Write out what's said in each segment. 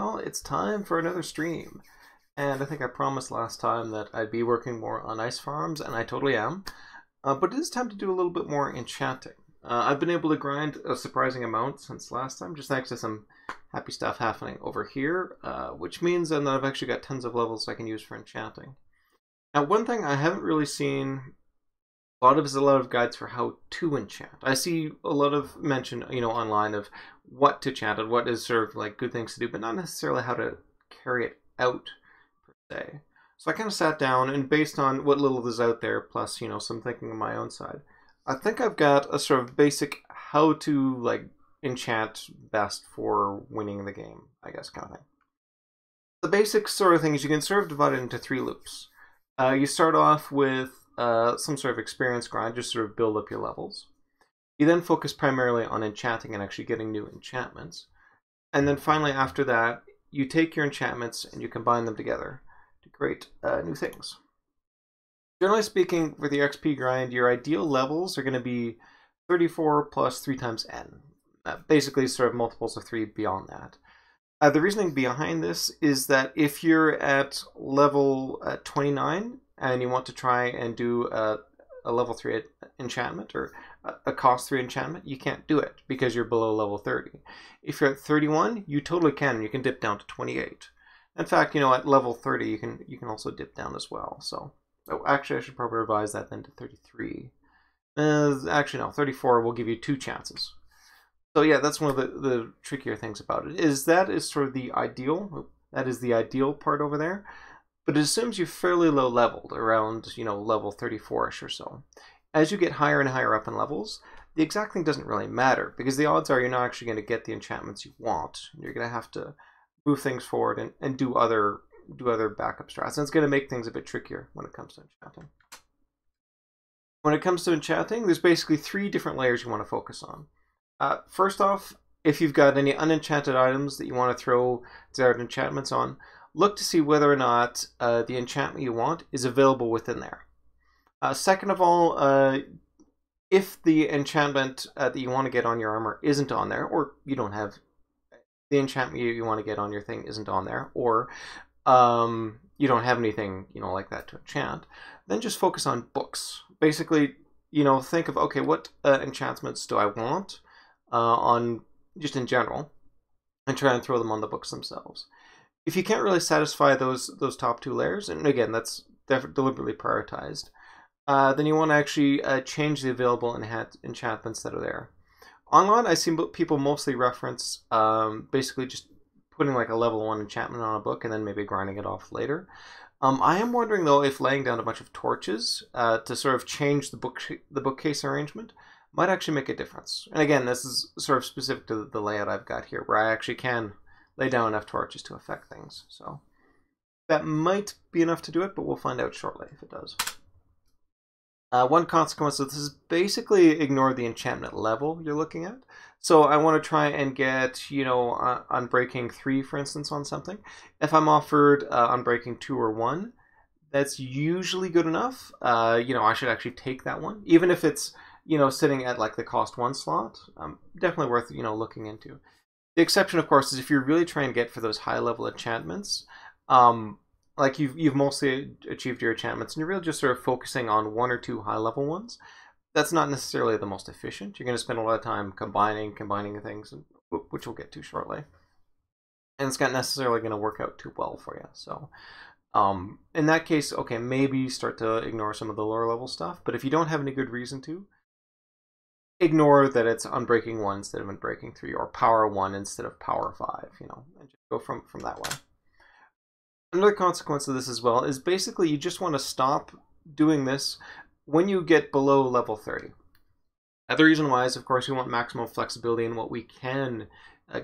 Well, it's time for another stream. And I think I promised last time that I'd be working more on ice farms, and I totally am. But it is time to do a little bit more enchanting. I've been able to grind a surprising amount since last time, just thanks to some happy stuff happening over here, which means that I've actually got tons of levels I can use for enchanting. Now, one thing I haven't really seen a lot of guides for how to enchant. I see a lot of mention, online of what to enchant and what is sort of like good things to do, but not necessarily how to carry it out per se. So I kind of sat down and based on what little is out there, plus some thinking on my own side, I think I've got a sort of basic how to like enchant best for winning the game, I guess, kind of thing. The basic sort of thing is you can sort of divide it into 3 loops. You start off with some sort of experience grind, just sort of build up your levels. You then focus primarily on enchanting and actually getting new enchantments. And then finally after that, you take your enchantments and you combine them together to create new things. Generally speaking, with your XP grind, your ideal levels are going to be 34 plus 3 times n. Basically sort of multiples of 3 beyond that. The reasoning behind this is that if you're at level 29 and you want to try and do a level 3 enchantment or a cost 3 enchantment, you can't do it because you're below level 30. If you're at 31, you totally can. You can dip down to 28. In fact, at level 30, you can also dip down as well. So, actually, I should probably revise that then to 33. Actually, no, 34 will give you 2 chances. So yeah, that's one of the trickier things about it, is that is sort of the ideal. That is the ideal part over there. But it assumes you're fairly low leveled, around, level 34-ish or so. As you get higher and higher up in levels, the exact thing doesn't really matter, because the odds are you're not actually going to get the enchantments you want. You're going to have to move things forward and do other backup strats. And it's going to make things a bit trickier when it comes to enchanting. When it comes to enchanting, there's basically 3 different layers you want to focus on. First off, if you've got any unenchanted items that you want to throw desired enchantments on, look to see whether or not the enchantment you want is available within there. Second of all, if the enchantment that you want to get on your armor isn't on there, or you don't have the enchantment you want to get on your thing isn't on there, or you don't have anything like that to enchant, then just focus on books. Basically, think of, okay, what enchantments do I want on just in general, and try and throw them on the books themselves. If you can't really satisfy those top 2 layers, and again, that's deliberately prioritized, then you want to actually change the available enchantments that are there. Online, I see people mostly reference basically just putting like a level 1 enchantment on a book and then maybe grinding it off later. I am wondering though if laying down a bunch of torches to sort of change the bookcase arrangement might actually make a difference. And again, this is sort of specific to the layout I've got here, where I actually can lay down enough torches to affect things. So that might be enough to do it, but we'll find out shortly if it does. One consequence of this is basically ignore the enchantment level you're looking at. So I want to try and get, Unbreaking 3, for instance, on something. If I'm offered Unbreaking 2 or 1, that's usually good enough. I should actually take that one, even if it's sitting at like the cost 1 slot. Definitely worth looking into. The exception, of course, is if you're really trying to get for those high level enchantments, like you've mostly achieved your enchantments and you're really just sort of focusing on 1 or 2 high level ones. That's not necessarily the most efficient. You're going to spend a lot of time combining things, which we'll get to shortly. And it's not necessarily going to work out too well for you. So in that case, okay, maybe start to ignore some of the lower level stuff. But if you don't have any good reason to, ignore that it's Unbreaking 1 instead of Unbreaking 3, or Power 1 instead of Power 5, and just go from that way. Another consequence of this as well is basically you just want to stop doing this when you get below level 30. The reason why is, of course, we want maximum flexibility in what we can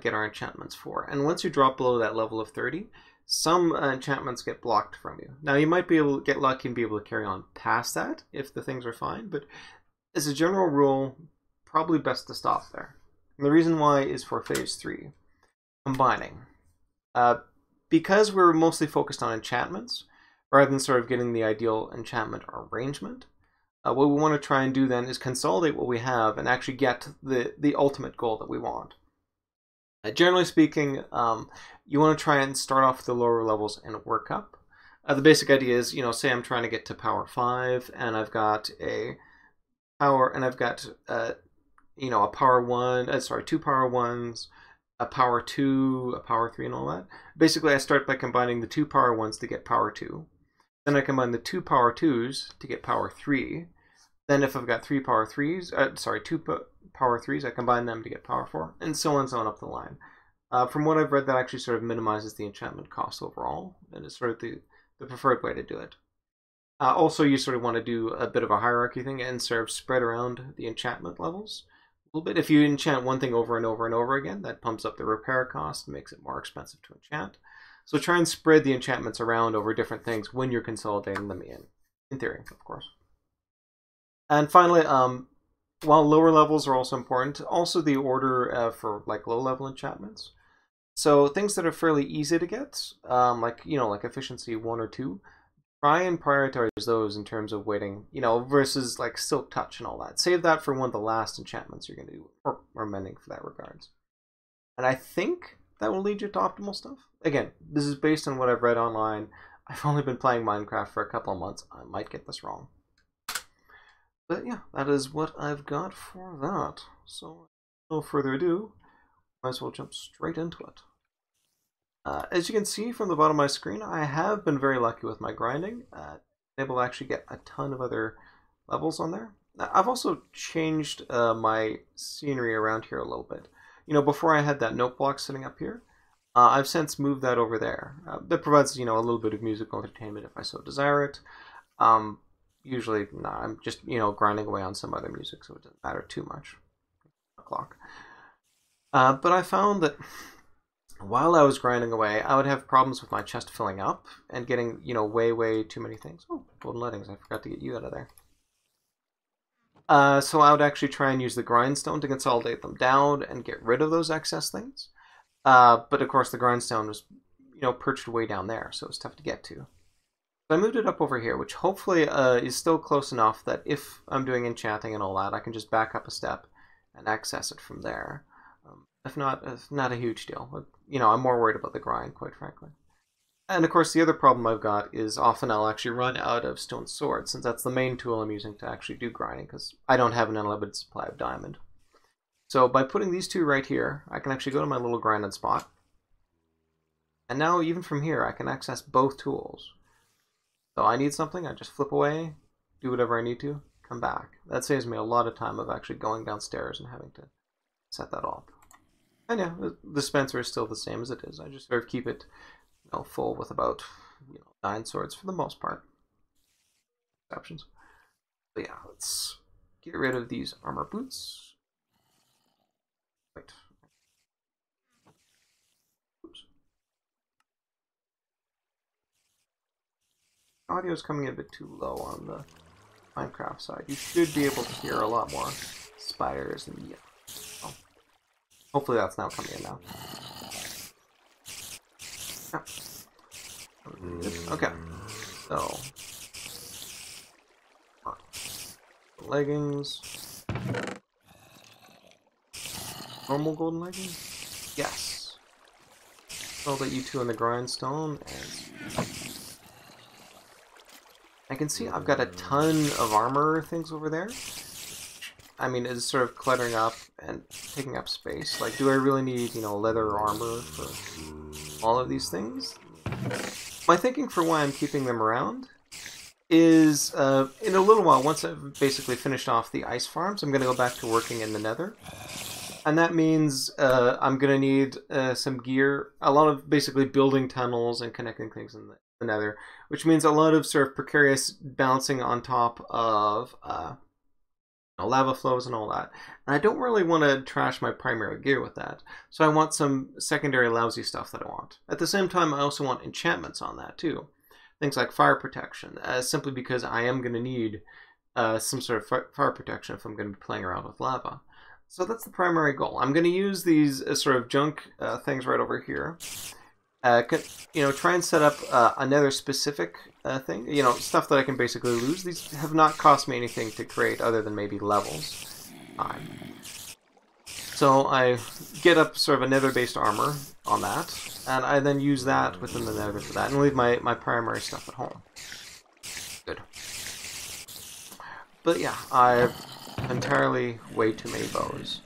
get our enchantments for. And once you drop below that level of 30, some enchantments get blocked from you. Now, you might be able to get lucky and be able to carry on past that if the things are fine, but as a general rule, probably best to stop there. And the reason why is for phase 3, combining. Because we're mostly focused on enchantments, rather than sort of getting the ideal enchantment arrangement, what we want to try and do then is consolidate what we have and actually get the ultimate goal that we want. Generally speaking, you want to try and start off with the lower levels and work up. The basic idea is, say I'm trying to get to power 5, and I've got a power, and I've got, a power 1, sorry, 2 power 1s, a power 2, a power 3, and all that. Basically, I start by combining the 2 power 1s to get power 2. Then I combine the 2 power 2s to get power 3. Then if I've got 3 power 3s, 2 power 3s, I combine them to get power 4, and so on and so on up the line. From what I've read, that actually sort of minimizes the enchantment cost overall, and is sort of the preferred way to do it. Also, you sort of want to do a bit of a hierarchy thing and sort of spread around the enchantment levels a little bit. If you enchant one thing over and over and over again, that pumps up the repair cost and makes it more expensive to enchant. So try and spread the enchantments around over different things when you're consolidating them in theory, of course. And finally, while lower levels are also important, also the order for like low-level enchantments. So things that are fairly easy to get, like efficiency 1 or 2, try and prioritize those in terms of waiting, versus like Silk Touch and all that. Save that for one of the last enchantments you're going to do, or mending for that regards. And I think that will lead you to optimal stuff. Again, this is based on what I've read online. I've only been playing Minecraft for a couple of months. I might get this wrong. But yeah, that is what I've got for that. So, no further ado, might as well jump straight into it. As you can see from the bottom of my screen, I have been very lucky with my grinding. Able to actually get a ton of other levels on there. I've also changed my scenery around here a little bit. Before I had that note block sitting up here, I've since moved that over there. That provides, a little bit of musical entertainment if I so desire it. Usually, I'm just, grinding away on some other music, so it doesn't matter too much. Clock. But I found that while I was grinding away, I would have problems with my chest filling up and getting, way too many things. Oh, golden lettings, I forgot to get you out of there. So I would actually try and use the grindstone to consolidate them down and get rid of those excess things. But of course the grindstone was, perched way down there, so it's tough to get to. So I moved it up over here, which hopefully is still close enough that if I'm doing enchanting and all that, I can just back up a step and access it from there. If not, it's not a huge deal. But, I'm more worried about the grind, quite frankly. And of course, the other problem I've got is often I'll actually run out of stone swords, since that's the main tool I'm using to actually do grinding, because I don't have an unlimited supply of diamond. So by putting these two right here, I can actually go to my little grinding spot. And now, even from here, I can access both tools. So I need something, I just flip away, do whatever I need to, come back. That saves me a lot of time of actually going downstairs and having to set that up. And yeah, the dispenser is still the same as it is. I just sort of keep it, full with about 9 swords for the most part. Exceptions. But yeah, let's get rid of these armor boots. Wait. Oops. Audio is coming in a bit too low on the Minecraft side. You should be able to hear a lot more spiders and yeah. Oh. Hopefully that's now coming in now. Okay, so leggings, normal golden leggings, yes. I'll let you two in the grindstone, and I can see I've got a ton of armor things over there. I mean, it's sort of cluttering up and taking up space. Like, do I really need, leather armor for all of these things? My thinking for why I'm keeping them around is, in a little while, once I've basically finished off the ice farms, I'm going to go back to working in the nether. And that means I'm going to need some gear, a lot of basically building tunnels and connecting things in the nether, which means a lot of sort of precarious bouncing on top of lava flows and all that. And I don't really want to trash my primary gear with that. So I want some secondary lousy stuff that I want. At the same time, I also want enchantments on that too. Things like fire protection, simply because I am going to need some sort of fire protection if I'm going to be playing around with lava. So that's the primary goal. I'm going to use these sort of junk things right over here. Try and set up another specific thing. Stuff that I can basically lose. These have not cost me anything to create other than maybe levels. So I get up sort of a nether-based armor on that, and I then use that within the nether for that, and leave my primary stuff at home. Good. But yeah, I've entirely way too many bows.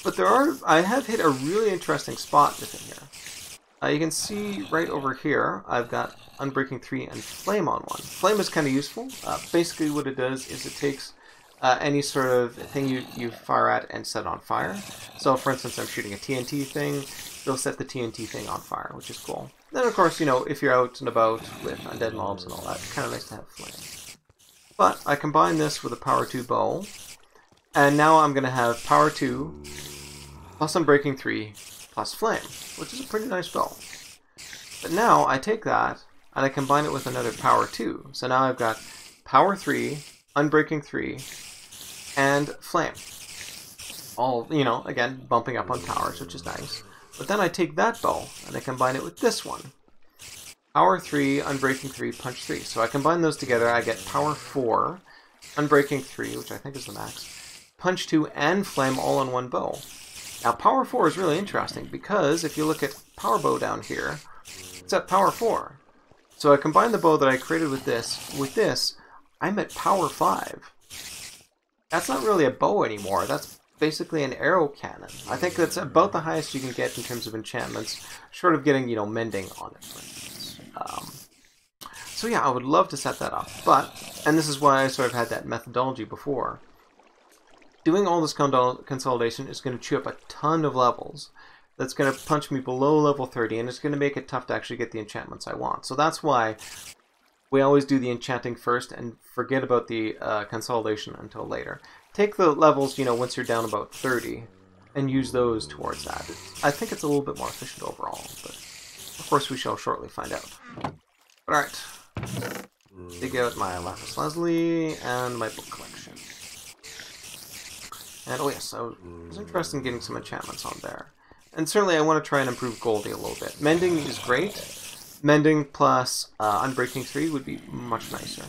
But I have hit a really interesting spot within here. You can see right over here, I've got Unbreaking 3 and Flame on 1. Flame is kind of useful. Basically what it does is it takes any sort of thing you fire at and set on fire. So for instance, I'm shooting a TNT thing, it'll set the TNT thing on fire, which is cool. Then of course, you know, if you're out and about with undead mobs and all that, it's kind of nice to have flame. But I combine this with a Power 2 bow, and now I'm going to have Power 2 plus Unbreaking 3 plus Flame, which is a pretty nice bow. But now I take that and I combine it with another Power 2. So now I've got Power 3, Unbreaking 3, and Flame. All, you know, again, bumping up on powers, which is nice. But then I take that bow and I combine it with this one. Power 3, Unbreaking 3, Punch 3. So I combine those together, I get Power 4, Unbreaking 3, which I think is the max, Punch 2, and Flame all in one bow. Now Power 4 is really interesting because if you look at Power Bow down here, it's at Power 4. So I combine the bow that I created with this, I'm at Power 5. That's not really a bow anymore, that's basically an arrow cannon. I think that's about the highest you can get in terms of enchantments, short of getting, you know, mending on it, for instance. So yeah, I would love to set that up, but, and this is why I sort of had that methodology before, doing all this consolidation is going to chew up a ton of levels. That's going to punch me below level 30, and it's going to make it tough to actually get the enchantments I want. So that's why we always do the enchanting first and forget about the consolidation until later. Take the levels, you know, once you're down about 30, and use those towards that. I think it's a little bit more efficient overall, but of course we shall shortly find out. Alright, dig out my Lapis Lazuli and my book collection. And oh yes, I was interested in getting some enchantments on there. And certainly I want to try and improve Goldie a little bit. Mending is great. Mending plus Unbreaking 3 would be much nicer.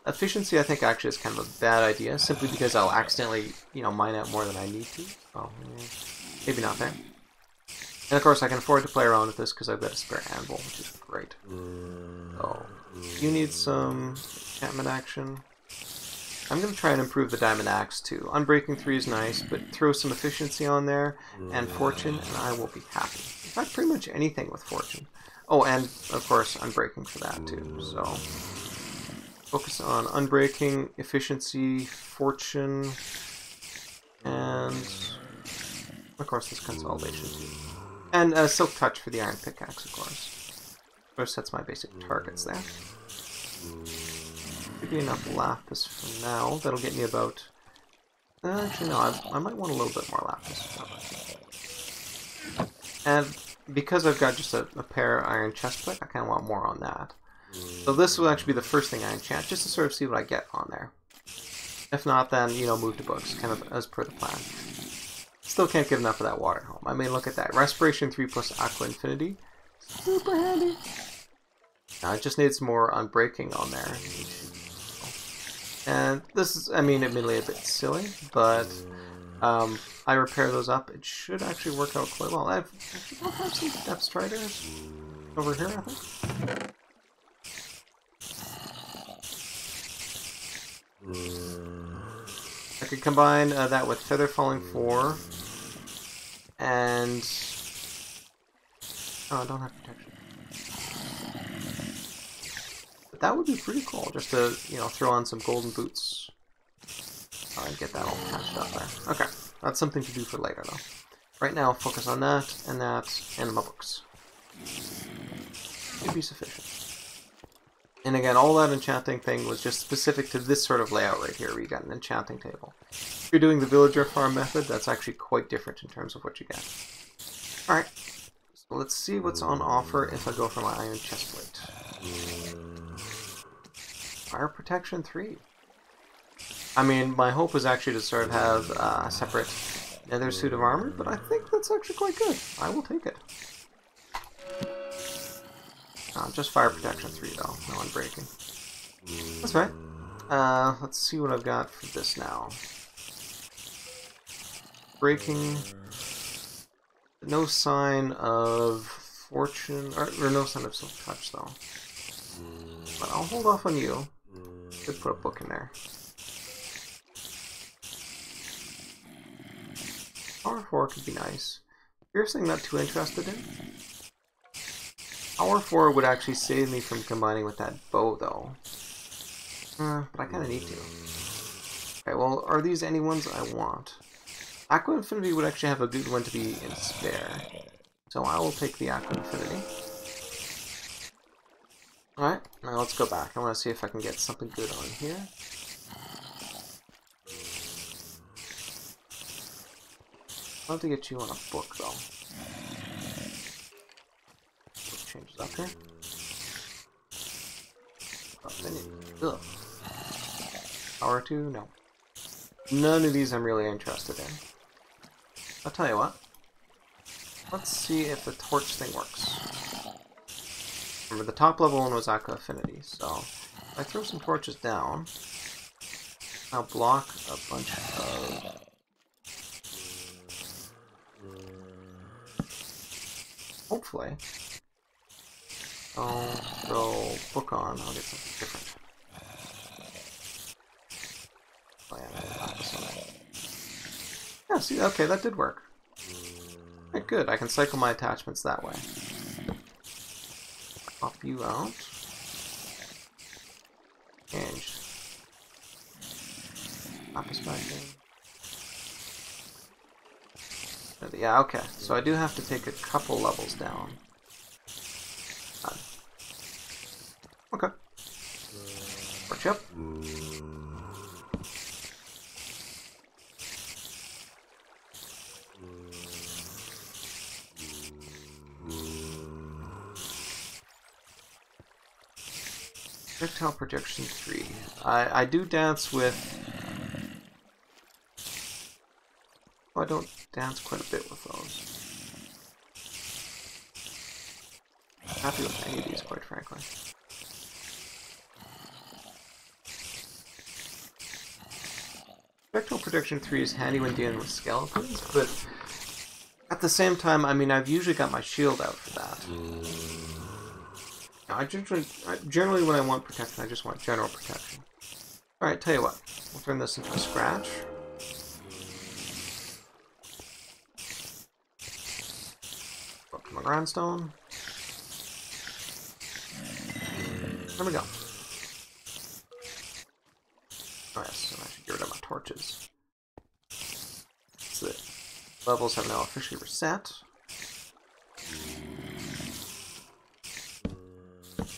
Efficiency I think actually is kind of a bad idea, simply because I'll accidentally, you know, mine out more than I need to. Oh, maybe not there. And of course I can afford to play around with this because I've got a spare anvil, which is great. Oh, you need some enchantment action. I'm going to try and improve the Diamond Axe too. Unbreaking 3 is nice, but throw some efficiency on there, and Fortune, and I will be happy. In fact, pretty much anything with Fortune. Oh, and of course Unbreaking for that too, so focus on Unbreaking, Efficiency, Fortune, and of course this Consolidation too. And Silk Touch for the Iron Pickaxe, of course. First, that's my basic targets there. Should be enough lapis for now. That'll get me about... actually, no, I might want a little bit more lapis. And because I've got just a pair of iron chestplate, I kind of want more on that. So this will actually be the first thing I enchant, just to sort of see what I get on there. If not, then, you know, move to books, kind of as per the plan. Still can't get enough of that water home. I mean, look at that. Respiration 3 plus Aqua Infinity. Super handy. Now, I just need some more Unbreaking on there. And this is, I mean, admittedly a bit silly, but I repair those up. It should actually work out quite well. I've some Depth Striders over here, I think. I could combine that with Feather Falling 4, and... oh, I don't have protection. But that would be pretty cool, just to, you know, throw on some golden boots. And get that all patched up there. Okay, that's something to do for later, though. Right now, focus on that, and my books. Should be sufficient. And again, all that enchanting thing was just specific to this sort of layout right here, where you got an enchanting table. If you're doing the villager farm method, that's actually quite different in terms of what you get. Alright, so let's see what's on offer if I go for my iron chestplate. Fire protection 3. I mean, my hope was actually to sort of have a separate nether suit of armor, but I think that's actually quite good. I will take it. Just fire protection 3 though, no Unbreaking. That's right. Let's see what I've got for this now. breaking. No sign of fortune, or no sign of silk touch though. But I'll hold off on you. Could put a book in there. Power 4 could be nice. Piercing, not too interested in. Power 4 would actually save me from combining with that bow though. But I kind of need to. Okay, well, are these any ones I want? Aqua Infinity would actually have a good one to be in spare. So I will take the Aqua Infinity. Alright, now let's go back. I want to see if I can get something good on here. I'll have to get you on a book though. Book changes up here. Ugh. Power 2? No. None of these I'm really interested in. I'll tell you what. Let's see if the torch thing works. Remember, the top level one was Aqua Affinity, so if I throw some torches down, I'll block a bunch of... Hopefully. I'll throw book on, I'll get something different. Oh yeah, yeah, see, okay, that did work. Right, good, I can cycle my attachments that way. Pop you out. Changed. Pop us back in. Yeah, okay, so I do have to take a couple levels down. Okay. Torch up. Projectile projection 3. I do dance with... Oh, I don't dance quite a bit with those. I'm happy with any of these, quite frankly. Projectile projection 3 is handy when dealing with skeletons, but at the same time, I mean, I've usually got my shield out for that. Generally when I want protection, I just want general protection. Alright, tell you what. We'll turn this into a scratch. Up to my grindstone. There we go. Oh yes, I should get rid of my torches. So the levels have now officially reset.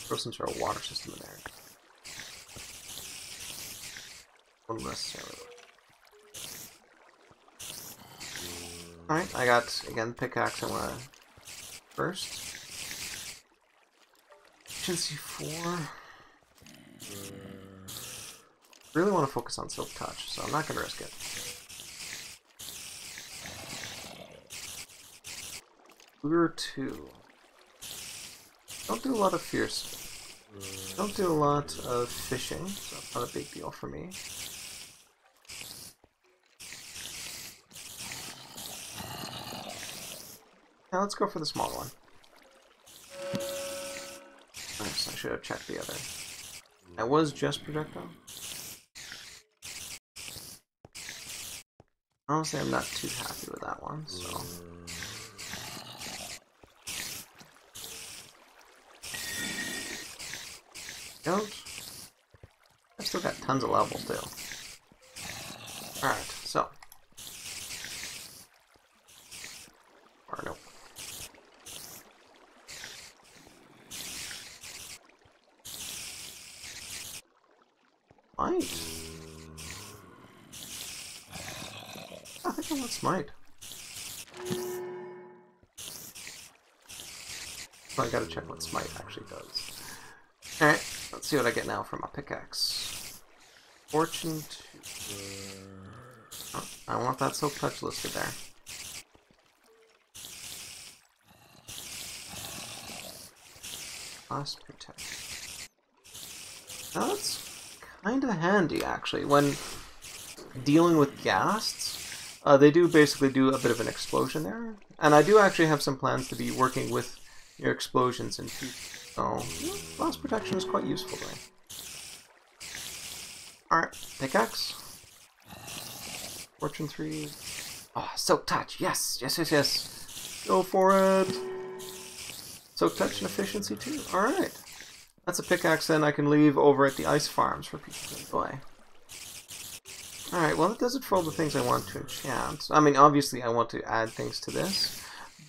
Throw some sort of water system in there. Unnecessarily. Alright, I got, again, pickaxe I want to first. Efficiency 4. Really want to focus on Silk Touch, so I'm not going to risk it. Lure 2. Don't do a lot of fierce. Don't do a lot of fishing, so that's not a big deal for me. Now let's go for the smaller one. Nice, I should have checked the other. That was just projectile. Honestly, I'm not too happy with that one, so... Don't. I've still got tons of levels too. Alright, so. Or nope. Might. I think I want smite. Well, I gotta check what smite actually does. Alright, let's see what I get now from my pickaxe. Fortune 2. Oh, I want that Silk Touch listed there. Plus protect. Now that's kind of handy actually when dealing with ghasts. They do basically do a bit of an explosion there. And I do actually have some plans to be working with your explosions in future. So, blast protection is quite useful to me. Alright, pickaxe. Fortune 3. Oh, Soak Touch. Yes, yes, yes, yes. Go for it. Soak Touch and efficiency too. Alright. That's a pickaxe then I can leave over at the ice farms for people to enjoy. Alright, well that does it for all the things I want to enchant. I mean, obviously I want to add things to this,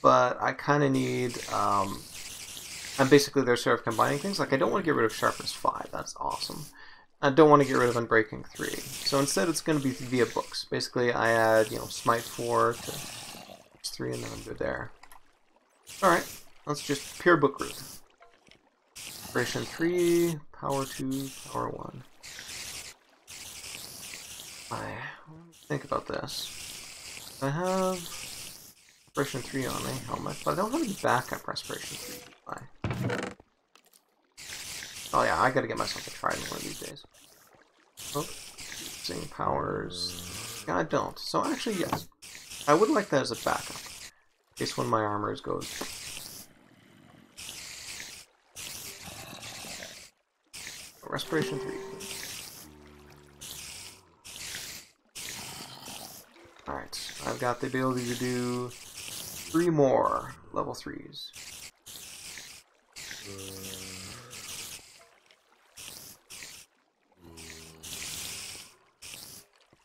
but I kind of need, and basically they're sort of combining things. Like, I don't want to get rid of Sharpness 5, that's awesome. I don't want to get rid of Unbreaking 3. So instead it's going to be via books. Basically I add, you know, Smite 4 to 3 and then I'm good there. Alright, let's just pure book route. Inspiration 3, Power 2, Power 1. Think about this. I have Respiration 3 on my helmet, but I don't have any backup Respiration 3. Oh yeah, I gotta get myself a trident one of these days. Oh, using powers. Yeah, I don't. So actually, yes. I would like that as a backup. In case one of my armors goes. Respiration 3. Alright, I've got the ability to do 3 more level 3s.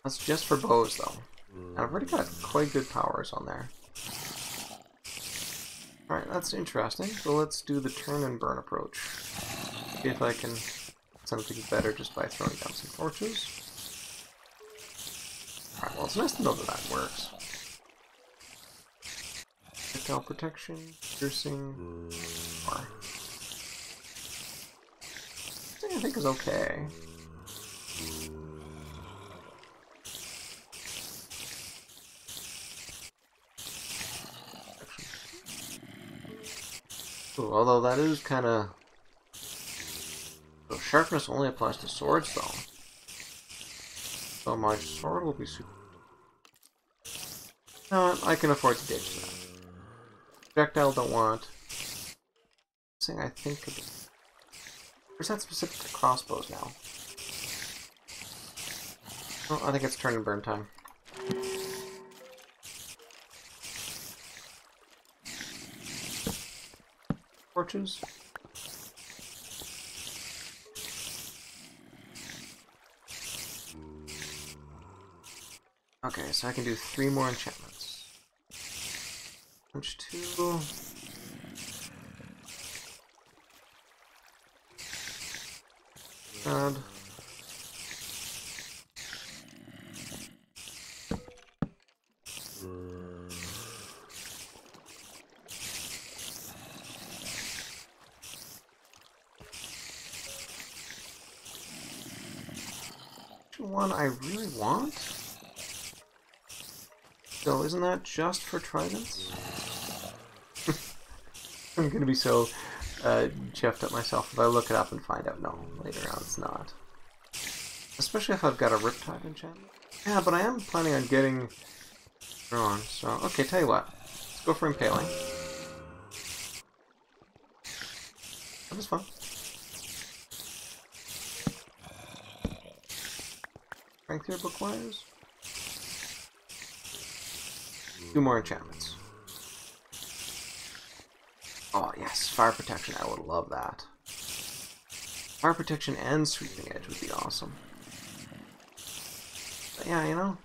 That's just for bows though. And I've already got quite good powers on there. Alright, that's interesting. So let's do the turn and burn approach. See if I can something better just by throwing down some torches. Alright, well it's nice to know that that works. Projectile protection, piercing, or I think is okay. Ooh, although that is kind of... So sharpness only applies to swords though. So my sword will be super... No, I can afford to ditch that. Projectile don't want. Thing I think could be... Or is that specific to crossbows now? Oh, I think it's turn and burn time. Torches. Okay, so I can do 3 more enchantments. Punch 2. God. One I really want? So isn't that just for tridents? I'm gonna be so chuffed at myself if I look it up and find out no, later on it's not. Especially if I've got a Riptide enchantment. Yeah, but I am planning on getting drawn, so okay, tell you what. Let's go for Impaling. That was fun. Strength here book-wise. 2 more enchantments. Oh yes, fire protection, I would love that. Fire protection and sweeping edge would be awesome. But yeah, you know,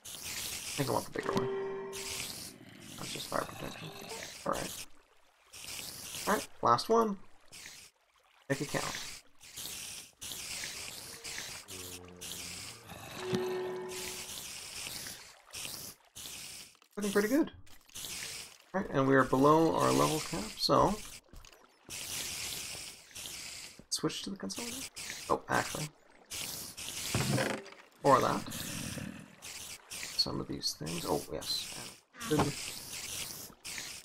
I think I want the bigger one. That's just fire protection. Alright. Alright, last one. Make it count. Looking pretty good. Alright, and we are below our level cap, so switch to the consolidator. Oh, actually. Or that. Some of these things. Oh, yes. And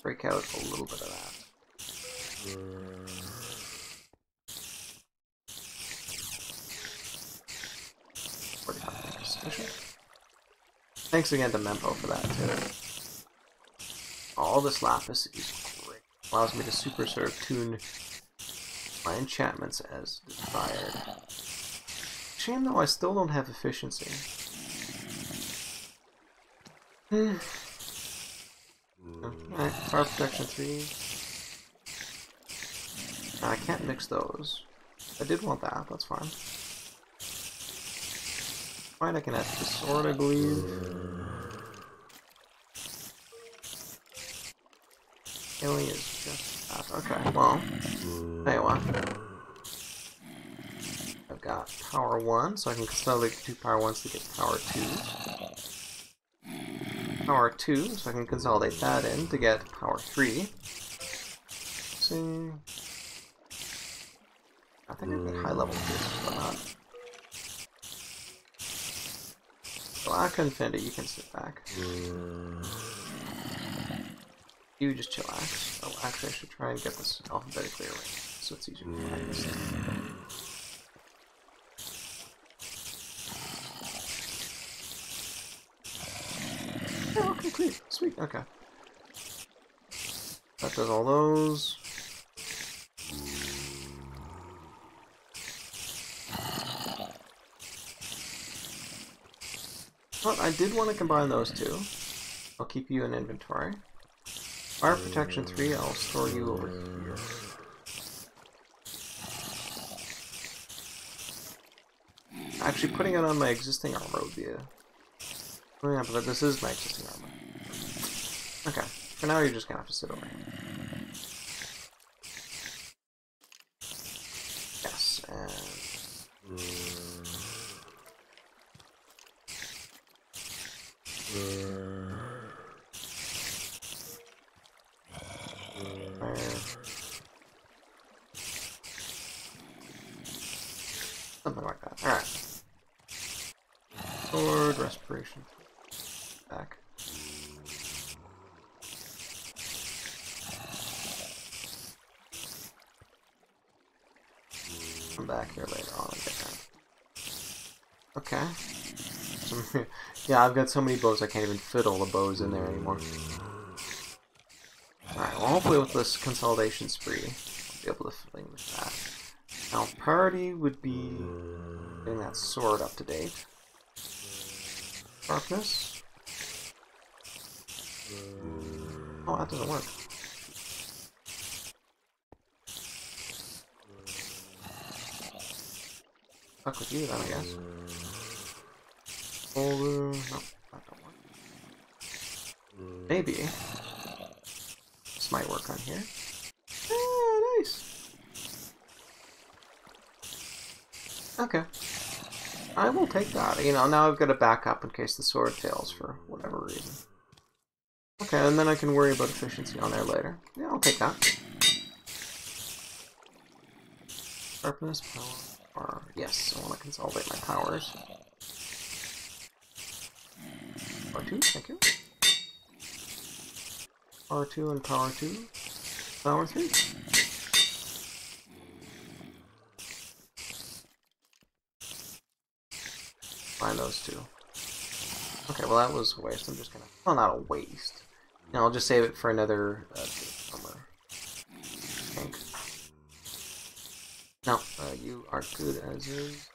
break out a little bit of that. Thanks again to Mempo for that too. All this lapis is great. Allows me to super sort of tune my enchantments as desired. Shame though, I still don't have efficiency. Alright, fire protection 3. I can't mix those. I did want that, that's fine. Fine, I can add the sword, I believe. Healing is just that. Okay, well, tell you what. I've got power 1, so I can consolidate 2 power 1s to get power 2. Power 2, so I can consolidate that in to get power 3. See. I think I get high level pierces or not. Black Infinity, you can sit back. You just chillax. Oh, actually, I should try and get this alphabetically arranged so it's easier to find this. Oh, okay, sweet, sweet, okay. That does all those. But I did want to combine those two. I'll keep you in inventory. Fire protection 3, I'll store you over here. Actually, putting it on my existing armor would be a... Oh yeah, but this is my existing armor. Okay, for now you're just gonna have to sit over here. Yes, and... Something like that. Alright. Sword, respiration. Back. Come back here later on and get that. Okay. Yeah, I've got so many bows I can't even fit all the bows in there anymore. Alright, well hopefully with this consolidation spree, I'll be able to fling with that. Now, priority would be getting that sword up to date. Sharpness. Oh, that doesn't work. Fuck with you then, I guess. No, that don't work. Maybe. This might work on here. Ah, nice. Okay. I will take that. You know, now I've got a backup in case the sword fails for whatever reason. Okay, and then I can worry about efficiency on there later. Yeah, I'll take that. Sharpness, power. Yes, I want to consolidate my powers. Power 2, thank you. Power 2 and power 2. Power 3. Find those two. Okay, well that was a waste. I'm just gonna... Well, not a waste. You know, I'll just save it for another armor. Tank. No, you are good as is.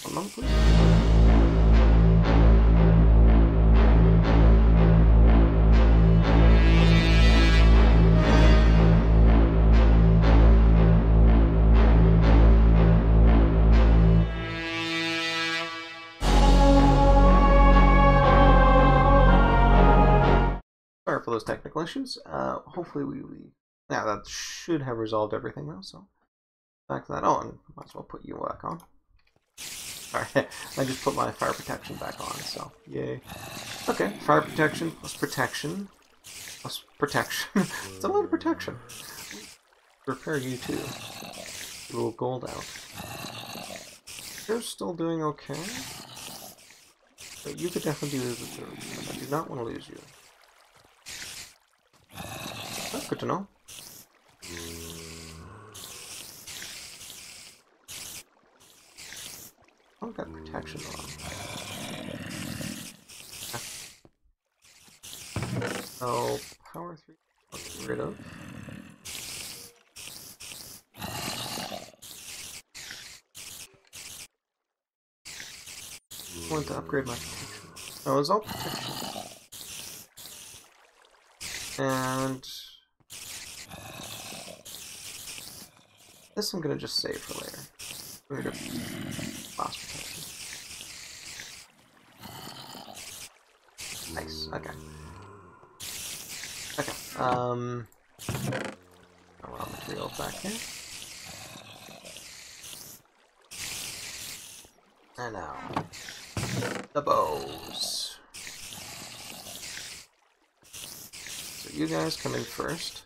One moment, please. Sorry for those technical issues. Hopefully yeah, that should have resolved everything though, so back to that. Oh, and might as well put you back on. Alright, I just put my fire protection back on, so yay. Okay, fire protection plus protection plus protection. It's a lot of protection. Repair you too. A little gold out. You're still doing okay. But you could definitely do the third, because I do not want to lose you. That's good to know. Oh, I've got protection on. So, power 3, I'll get rid of. I want to upgrade my protection. Oh, it's all protection. And this I'm going to just save for later. Get rid of boss protection. Nice, okay. Okay, raw materials back here. And now, the bows. So you guys come in first.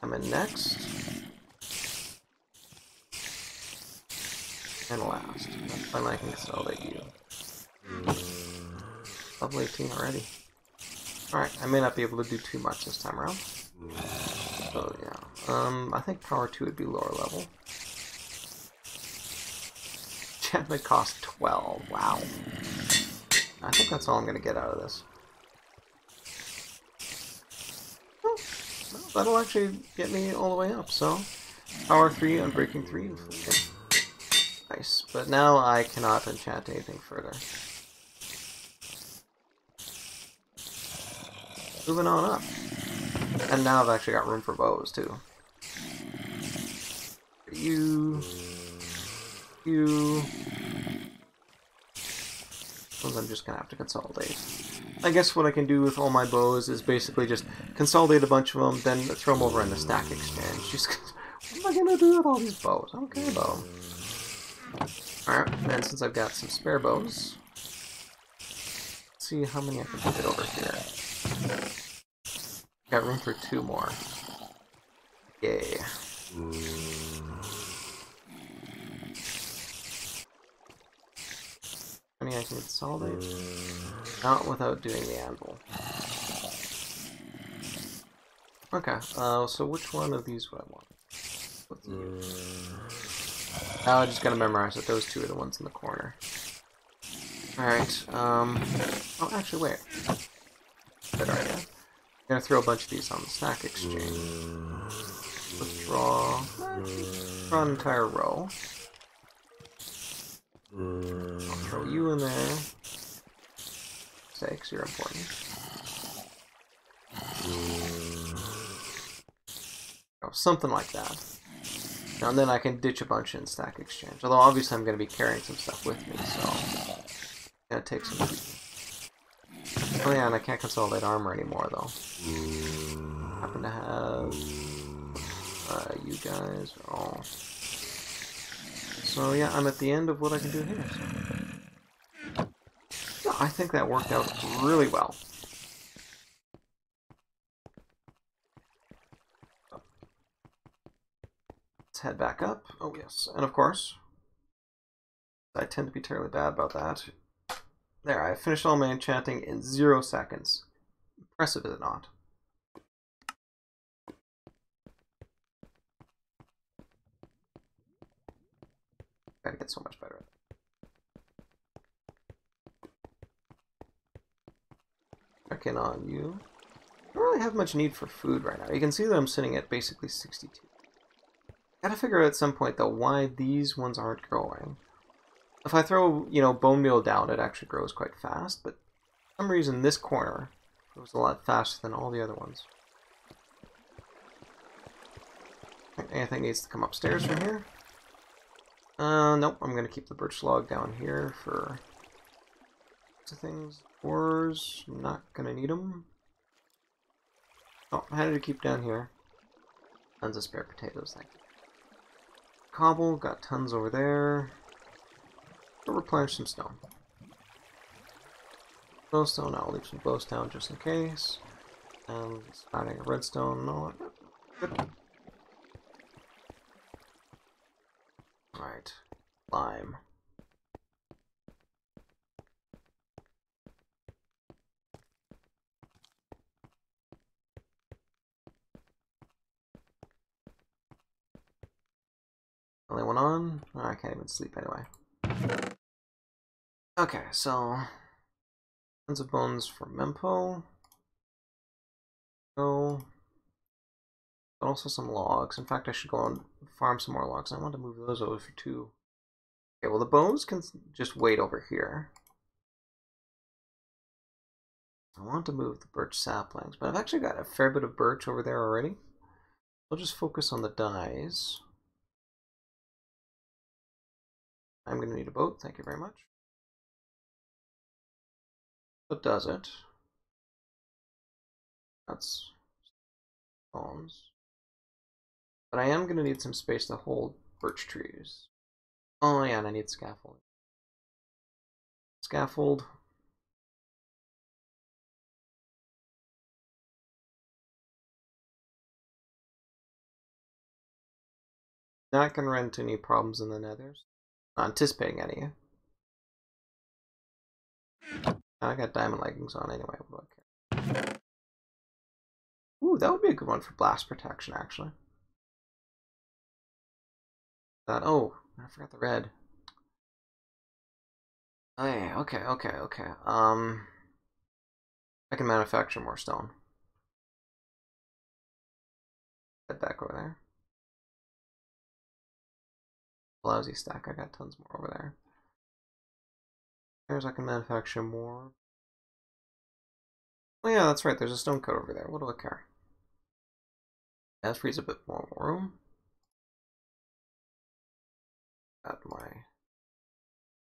Come in next. And last. Finally I can consolidate you. Level 18 already. Alright, I may not be able to do too much this time around. So yeah. I think power 2 would be lower level. Enchantment cost 12. Wow. I think that's all I'm gonna get out of this. Oh, well, that'll actually get me all the way up, so power 3, Unbreaking 3. Okay. Nice. But now I cannot enchant anything further. Moving on up. And now I've actually got room for bows, too. You... Those I'm just gonna have to consolidate. I guess what I can do with all my bows is basically just consolidate a bunch of them, then throw them over in the stack exchange. Just what am I gonna do with all these bows? I don't care about them. Alright, and since I've got some spare bows, let's see how many I can fit over here. Got room for 2 more. Yay. How many I can consolidate? Not without doing the anvil. Okay, so which one of these would I want? What's I just gotta memorize that those 2 are the ones in the corner. Alright, oh, actually, wait. Better idea. I'm gonna throw a bunch of these on the stack exchange. Withdraw. Draw an entire row. I'll throw you in there. Stakes, you're important. Oh, something like that. And then I can ditch a bunch in stack exchange. Although obviously I'm going to be carrying some stuff with me, so gonna take some. Oh yeah, and I can't consolidate armor anymore though. Happen to have you guys are all. So yeah, I'm at the end of what I can do here. So. Yeah, I think that worked out really well. Let's head back up. Oh yes, and of course, I tend to be terribly bad about that. There, I finished all my enchanting in 0 seconds. Impressive, is it not? Gotta get so much better at it. Checking on you. I don't really have much need for food right now. You can see that I'm sitting at basically 62. Gotta figure out at some point though why these ones aren't growing. If I throw, bone meal down, it actually grows quite fast, but for some reason this corner grows a lot faster than all the other ones. Anything needs to come upstairs from here? Nope, I'm gonna keep the birch log down here for things. Ores, I'm not gonna need them. Oh, how did it keep down here? Tons of spare potatoes, thank you. Cobble, got tons over there. Go replenish some stone. Glowstone, I'll leave some glowstone just in case. And adding a redstone, no, good. Alright, lime. Only one on. Oh, I can't even sleep anyway. Okay, so tons of bones for Mempo. Go. But also some logs. In fact, I should go and farm some more logs. I want to move those over for 2. Okay, well the bones can just wait over here. I want to move the birch saplings, but I've actually got a fair bit of birch over there already. I'll just focus on the dyes. I'm going to need a boat, thank you very much. What does it? That's bones. But I am going to need some space to hold birch trees. Oh yeah, and I need scaffold. Scaffold. Not going to run into any problems in the nethers. Not anticipating any. I got diamond leggings on anyway. What do I care? Ooh, that would be a good one for blast protection, actually. Oh, I forgot the red. Oh yeah, okay. I can manufacture more stone. Head back over there. Lousy stack, I got tons more over there. There's I can manufacture more. Oh yeah, that's right, there's a stone cut over there. What do I care? That frees a bit more room. Got my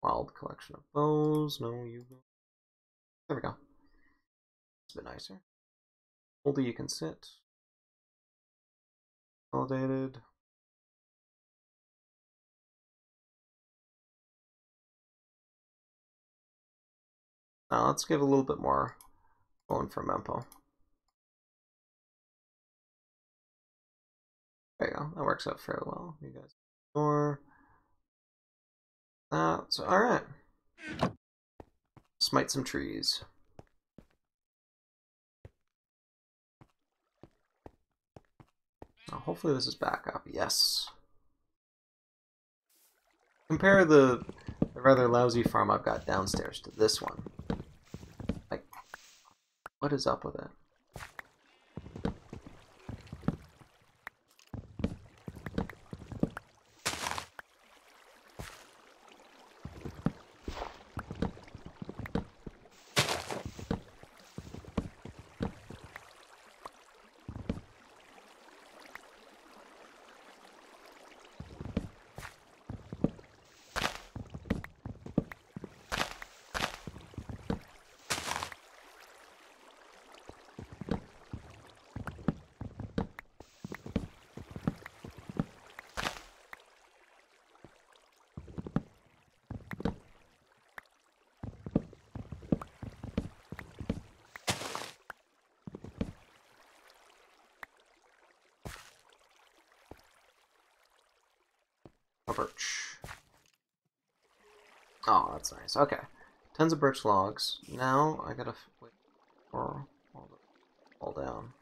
wild collection of bows. No, you. There we go. It's a bit nicer. Moldy, you can sit. Consolidated. Now let's give a little bit more bone for Mempo. There you go. That works out fairly well. You guys ignore that. So, alright. Smite some trees. Now, hopefully this is back up. Yes. Compare the rather lousy farm I've got downstairs to this one. Like, what is up with it? A birch. Oh, that's nice. Okay. Tons of birch logs. Now I gotta wait for all to fall down.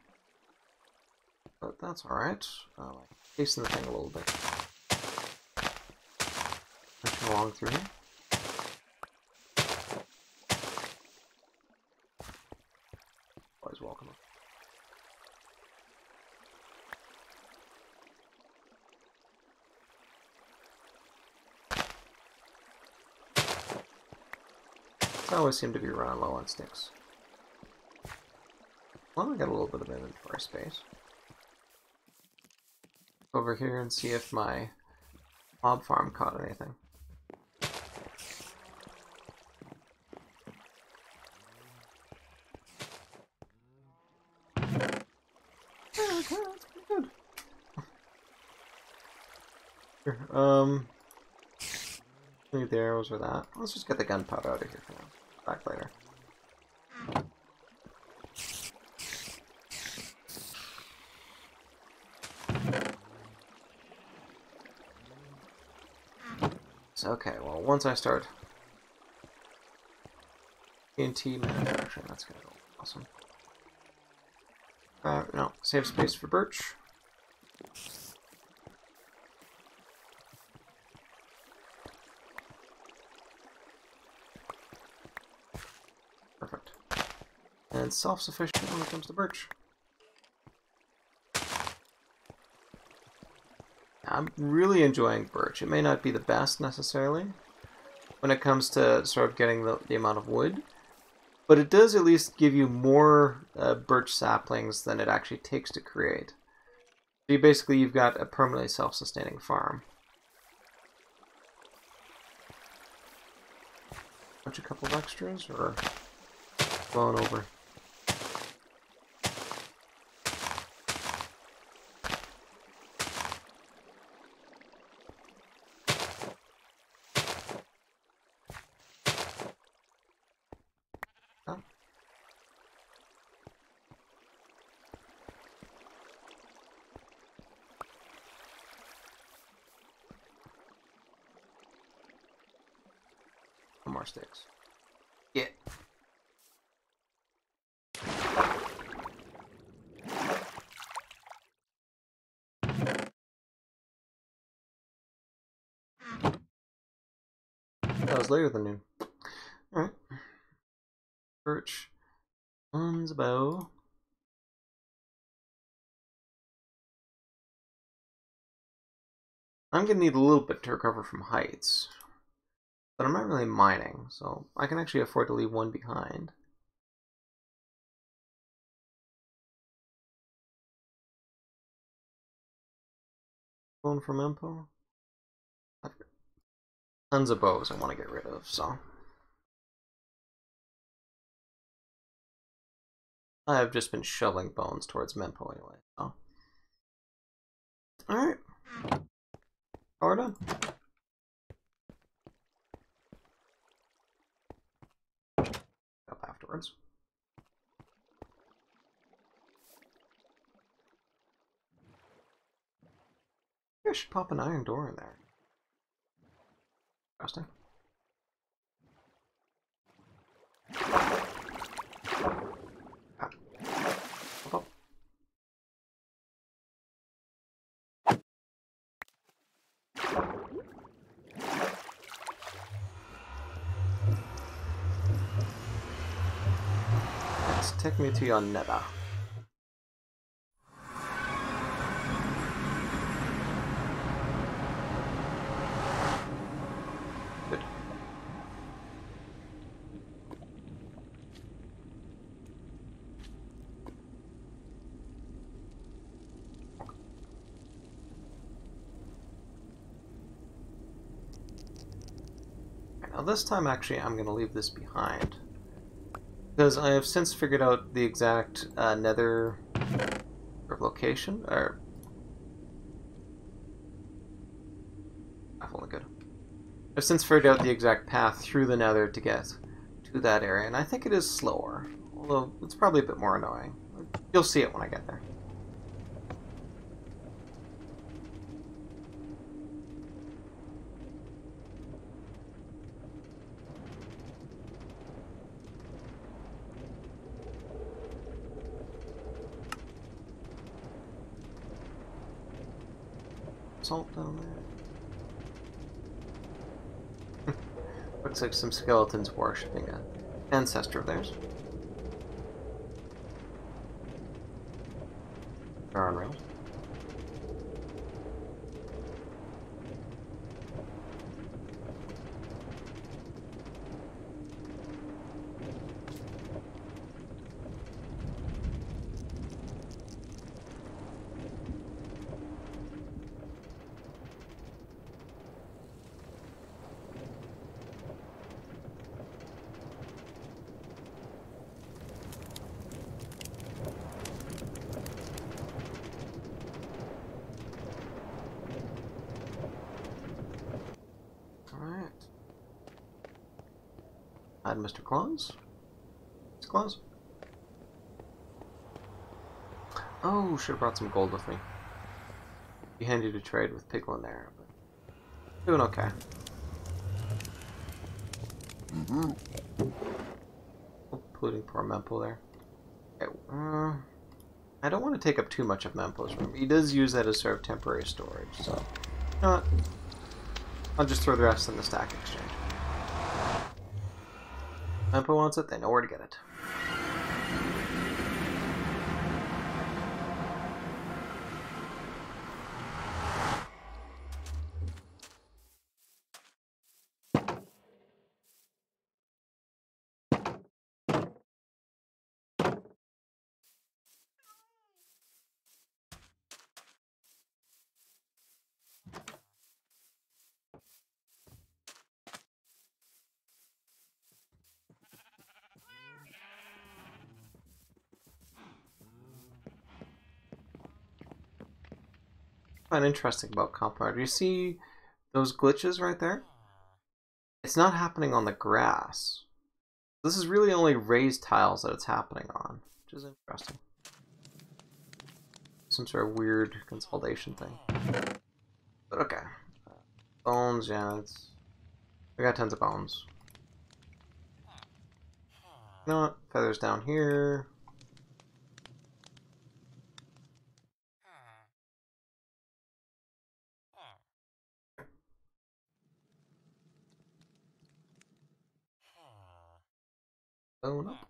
But that's alright. Hasten the thing a little bit. Pushing along through here. Always welcome. I always seem to be running low on sticks. Well, I got a little bit of inventory space. Over here and see if my mob farm caught anything. Yeah, okay, that's pretty good. Here, leave the arrows or that. Let's just get the gunpowder out of here for now. Back later. So, okay, well, once I start TNT manufacturing, that's gonna go awesome. No, save space for birch. and self-sufficient when it comes to birch. I'm really enjoying birch. It may not be the best necessarily when it comes to sort of getting the amount of wood, but it does at least give you more birch saplings than it actually takes to create. So you've got a permanently self-sustaining farm. Bunch a couple of extras, or blown over? Oh. More sticks. Yeah. That was later than noon. Alright. Birch. One's a bow. I'm gonna need a little bit to recover from heights. But I'm not really mining, so I can actually afford to leave one behind. Bone from Empo? I've got tons of bows I want to get rid of, so. I have just been shoveling bones towards Mempo anyway, so. Alright. Power done. Up afterwards. I should pop an iron door in there. Interesting. Ah. Oh. Let's take me to your nether. Good. Now this time actually I'm going to leave this behind. Because I have since figured out the exact nether location, or... Definitely good. I've since figured out the exact path through the nether to get to that area, and I think it is slower. Although, it's probably a bit more annoying. You'll see it when I get there. Salt down there. Looks like some skeletons worshipping an ancestor of theirs. They're on rails. Add Mr. Claus. It's Claus. Oh, should have brought some gold with me. Be handy to trade with Piglin there, but doing okay. Oh, polluting poor Mempo there. Okay, I don't want to take up too much of Mempo's room. He does use that as sort of temporary storage, so you know what? I'll just throw the rest in the stack exchange. Mempo wants it, they know where to get it. find interesting about Campfire. Do you see those glitches right there? It's not happening on the grass. This is really only raised tiles that it's happening on, which is interesting. Some sort of weird consolidation thing. But okay. Bones, yeah, we got tons of bones. You know what? Feathers down here. Bone up.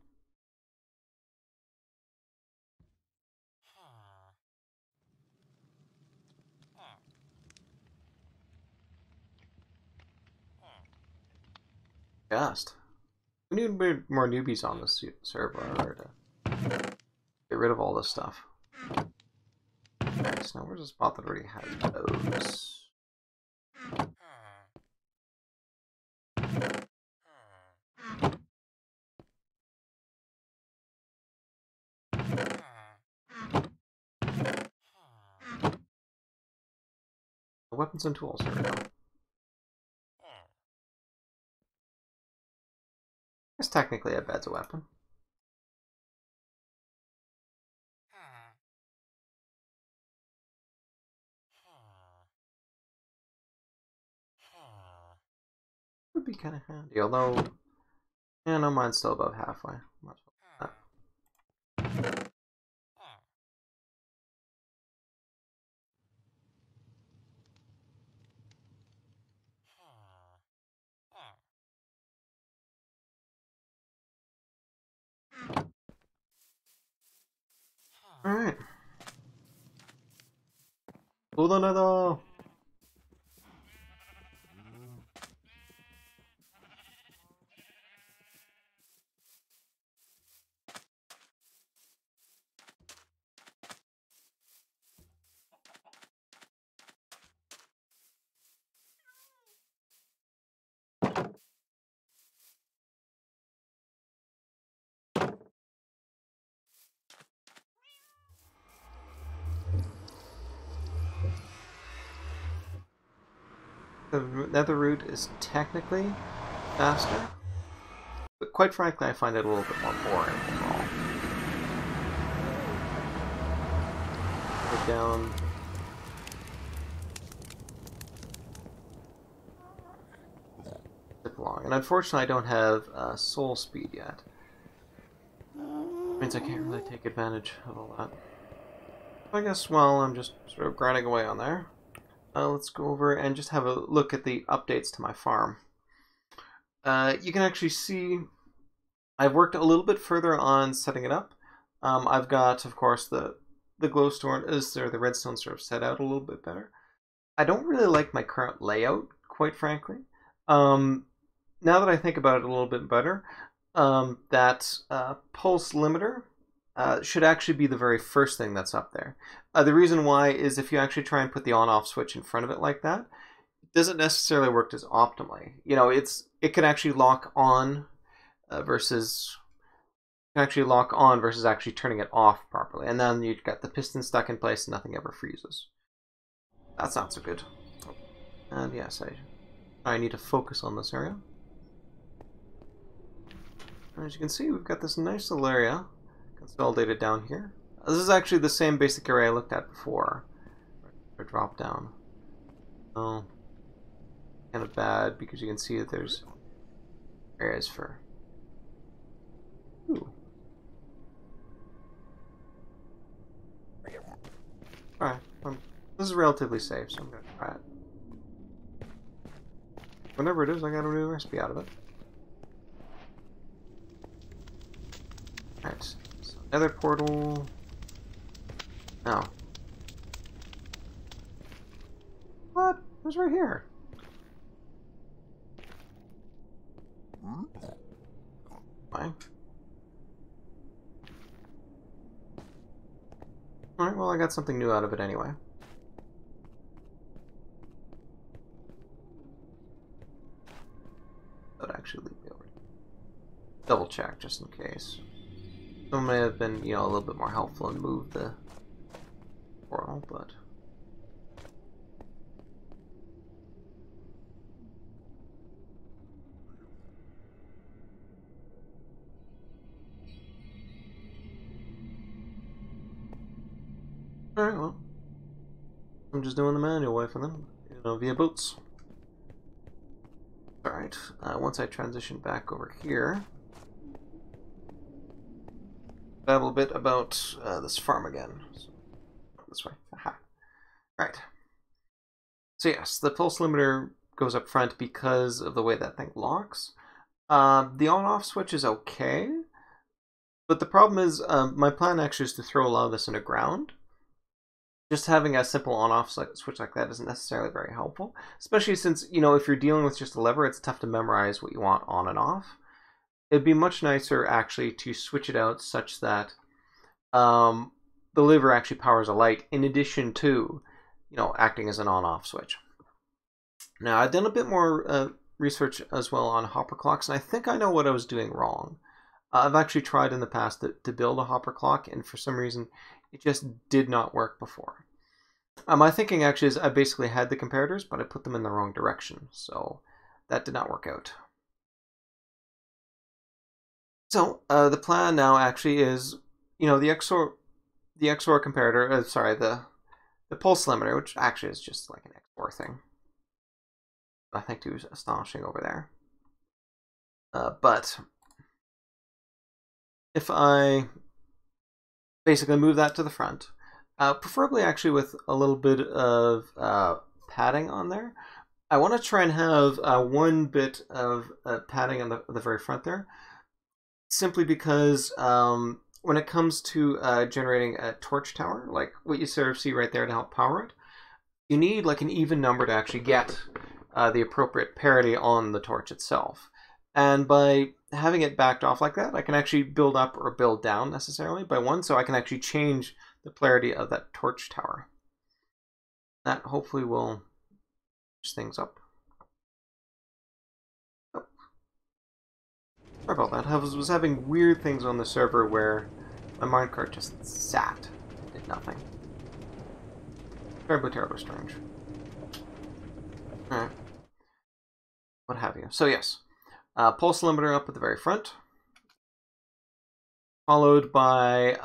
Just. We need more newbies on this server to get rid of all this stuff. Okay, so now where's a spot that already has those? Weapons and tools, here we go. I guess technically a bed's a weapon. Would be kind of handy, although, yeah, no, mine's still about halfway. Much that. Alright. Another. The nether route is technically faster, but quite frankly, I find it a little bit more boring overall. Put down. Zip along. And unfortunately, I don't have soul speed yet. Which means I can't really take advantage of all that. I guess while I'm just sort of grinding away on there, let's go over and just have a look at the updates to my farm. You can actually see I've worked a little bit further on setting it up. I've got, of course, the glowstone, the redstone sort of set out a little bit better. I don't really like my current layout, quite frankly. Now that I think about it a little bit better, that pulse limiter should actually be the very first thing that's up there. The reason why is if you actually try and put the on-off switch in front of it like that, it doesn't necessarily work as optimally. You know, it can actually lock on versus actually turning it off properly, and then you've got the piston stuck in place and nothing ever freezes. That's not so good. And yes, I need to focus on this area. As you can see, we've got this nice little area consolidated down here. This is actually the same basic area I looked at before. Or drop down. Oh, kind of bad because you can see that there's areas for. Ooh. Alright, this is relatively safe, so I'm gonna try it. Whenever it is, I got a new recipe out of it. Alright, so another portal. No. What? It was right here. Fine. Alright, well, I got something new out of it anyway. That actually leave me over. Double check just in case. Some may have been, you know, a little bit more helpful and move the portal, but Alright, well. I'm just doing the manual way for them, you know, via boots. Alright, once I transition back over here, babble a bit about this farm again. So, this way. Aha. Right. So yes, the pulse limiter goes up front because of the way that thing locks. The on-off switch is okay, but the problem is my plan actually is to throw a lot of this into ground. Just having a simple on-off switch like that isn't necessarily very helpful, especially since, you know, if you're dealing with just a lever, it's tough to memorize what you want on and off. It'd be much nicer actually to switch it out such that the lever actually powers a light in addition to, you know, acting as an on-off switch. Now, I've done a bit more research as well on hopper clocks, and I think I know what I was doing wrong. I've actually tried in the past to build a hopper clock, and for some reason, it just did not work before. My thinking actually is I basically had the comparators, but I put them in the wrong direction, so that did not work out. So the plan now actually is, you know, the XOR comparator, sorry, the pulse limiter, which actually is just like an XOR thing. Nothing too astonishing over there. But if I basically move that to the front, preferably actually with a little bit of padding on there. I want to try and have one bit of padding on the very front there, simply because when it comes to generating a torch tower, like what you sort of see right there to help power it, you need like an even number to actually get the appropriate parity on the torch itself. And by having it backed off like that, I can actually build up or build down necessarily by one, so I can actually change the polarity of that torch tower. That hopefully will push things up. Oh. Sorry about that. I was having weird things on the server where my minecart just sat and did nothing. Terribly, terribly strange. Alright. What have you. So yes, pulse limiter up at the very front, followed by,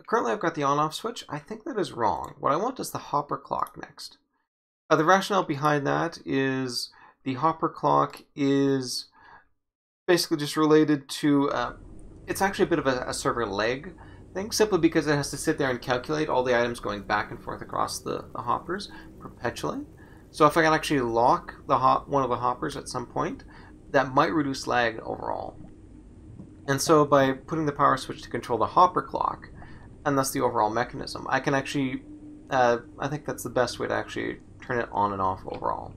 currently I've got the on-off switch. I think that is wrong. What I want is the hopper clock next. The rationale behind that is the hopper clock is basically just related to, it's actually a bit of a server leg thing, simply because it has to sit there and calculate all the items going back and forth across the hoppers perpetually. So if I can actually lock one of the hoppers at some point, that might reduce lag overall. And so by putting the power switch to control the hopper clock, and thus the overall mechanism, I can actually, I think that's the best way to actually turn it on and off overall.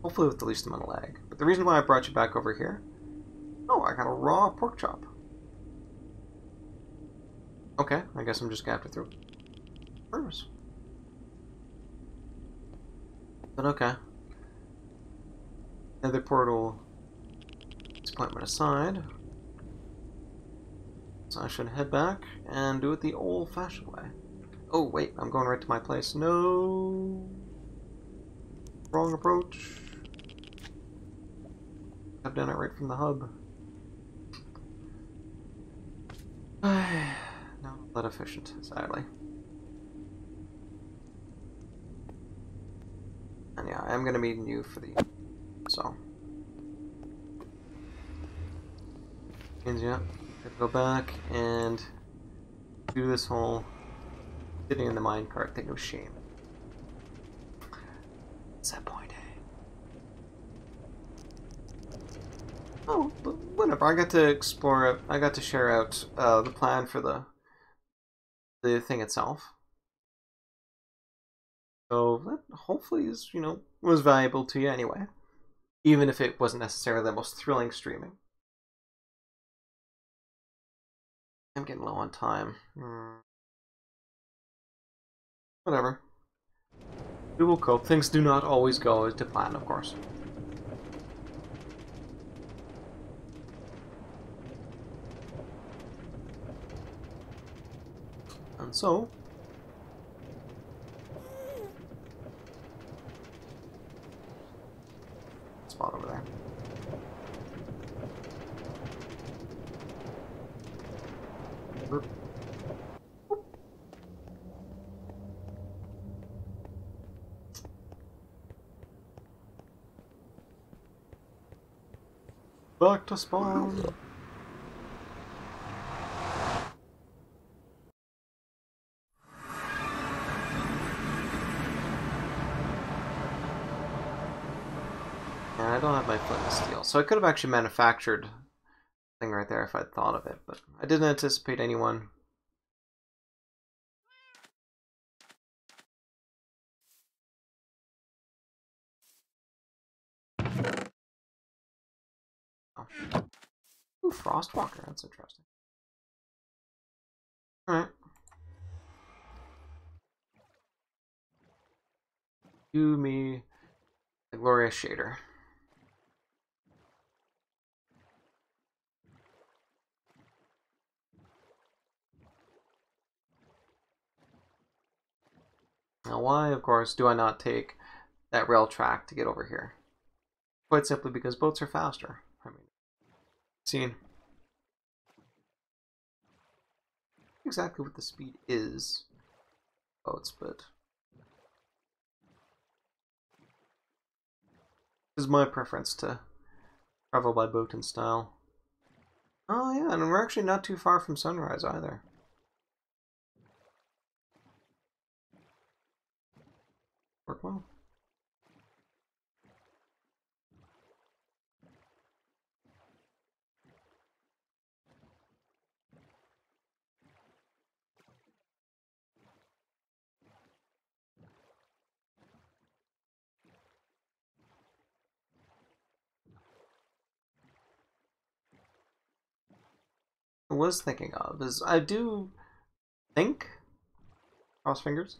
Hopefully with the least amount of lag. But the reason why I brought you back over here, oh, I got a raw pork chop. Okay, I guess I'm just gonna have to throw furnace. But okay. Nether portal disappointment aside. So I should head back and do it the old-fashioned way. Oh wait, I'm going right to my place. No. Wrong approach. I've done it right from the hub. Not that efficient, sadly. And yeah, I'm gonna need you for the so. And yeah, gotta go back and do this whole sitting in the minecart thing of shame. What's that point, eh? Oh, but whatever. I got to explore it. I got to share out the plan for the thing itself. So that hopefully is, you know, was valuable to you anyway, even if it wasn't necessarily the most thrilling streaming. I'm getting low on time. Whatever. We will cope. Things do not always go as to plan, of course. And so, spot over there. Back to spawn. And I don't have my flint and steel, so I could have actually manufactured a thing right there if I'd thought of it, but I didn't anticipate anyone. Oh. Ooh, Frostwalker, that's interesting. Alright. Do me the glorious shader. Now why, of course, do I not take that rail track to get over here? Quite simply because boats are faster. I mean, seen exactly what the speed is boats, but this is my preference to travel by boat in style. Oh yeah, and we're actually not too far from sunrise either. Work well. I was thinking of is I do think, cross fingers,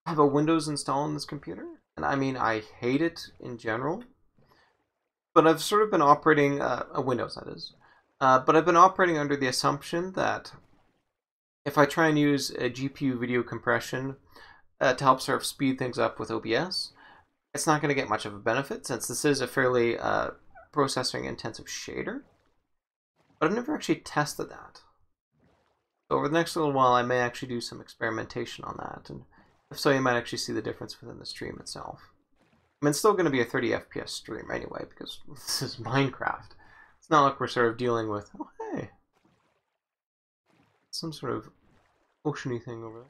I have a Windows install on this computer, and I mean I hate it in general, but I've sort of been operating a Windows that is, but I've been operating under the assumption that if I try and use a GPU video compression to help sort of speed things up with OBS, it's not going to get much of a benefit since this is a fairly processing intensive shader. But I've never actually tested that. So over the next little while, I may actually do some experimentation on that, and if so, you might actually see the difference within the stream itself. I mean, it's still going to be a 30 FPS stream anyway, because this is Minecraft. It's not like we're sort of dealing with, oh hey, some sort of oceany thing over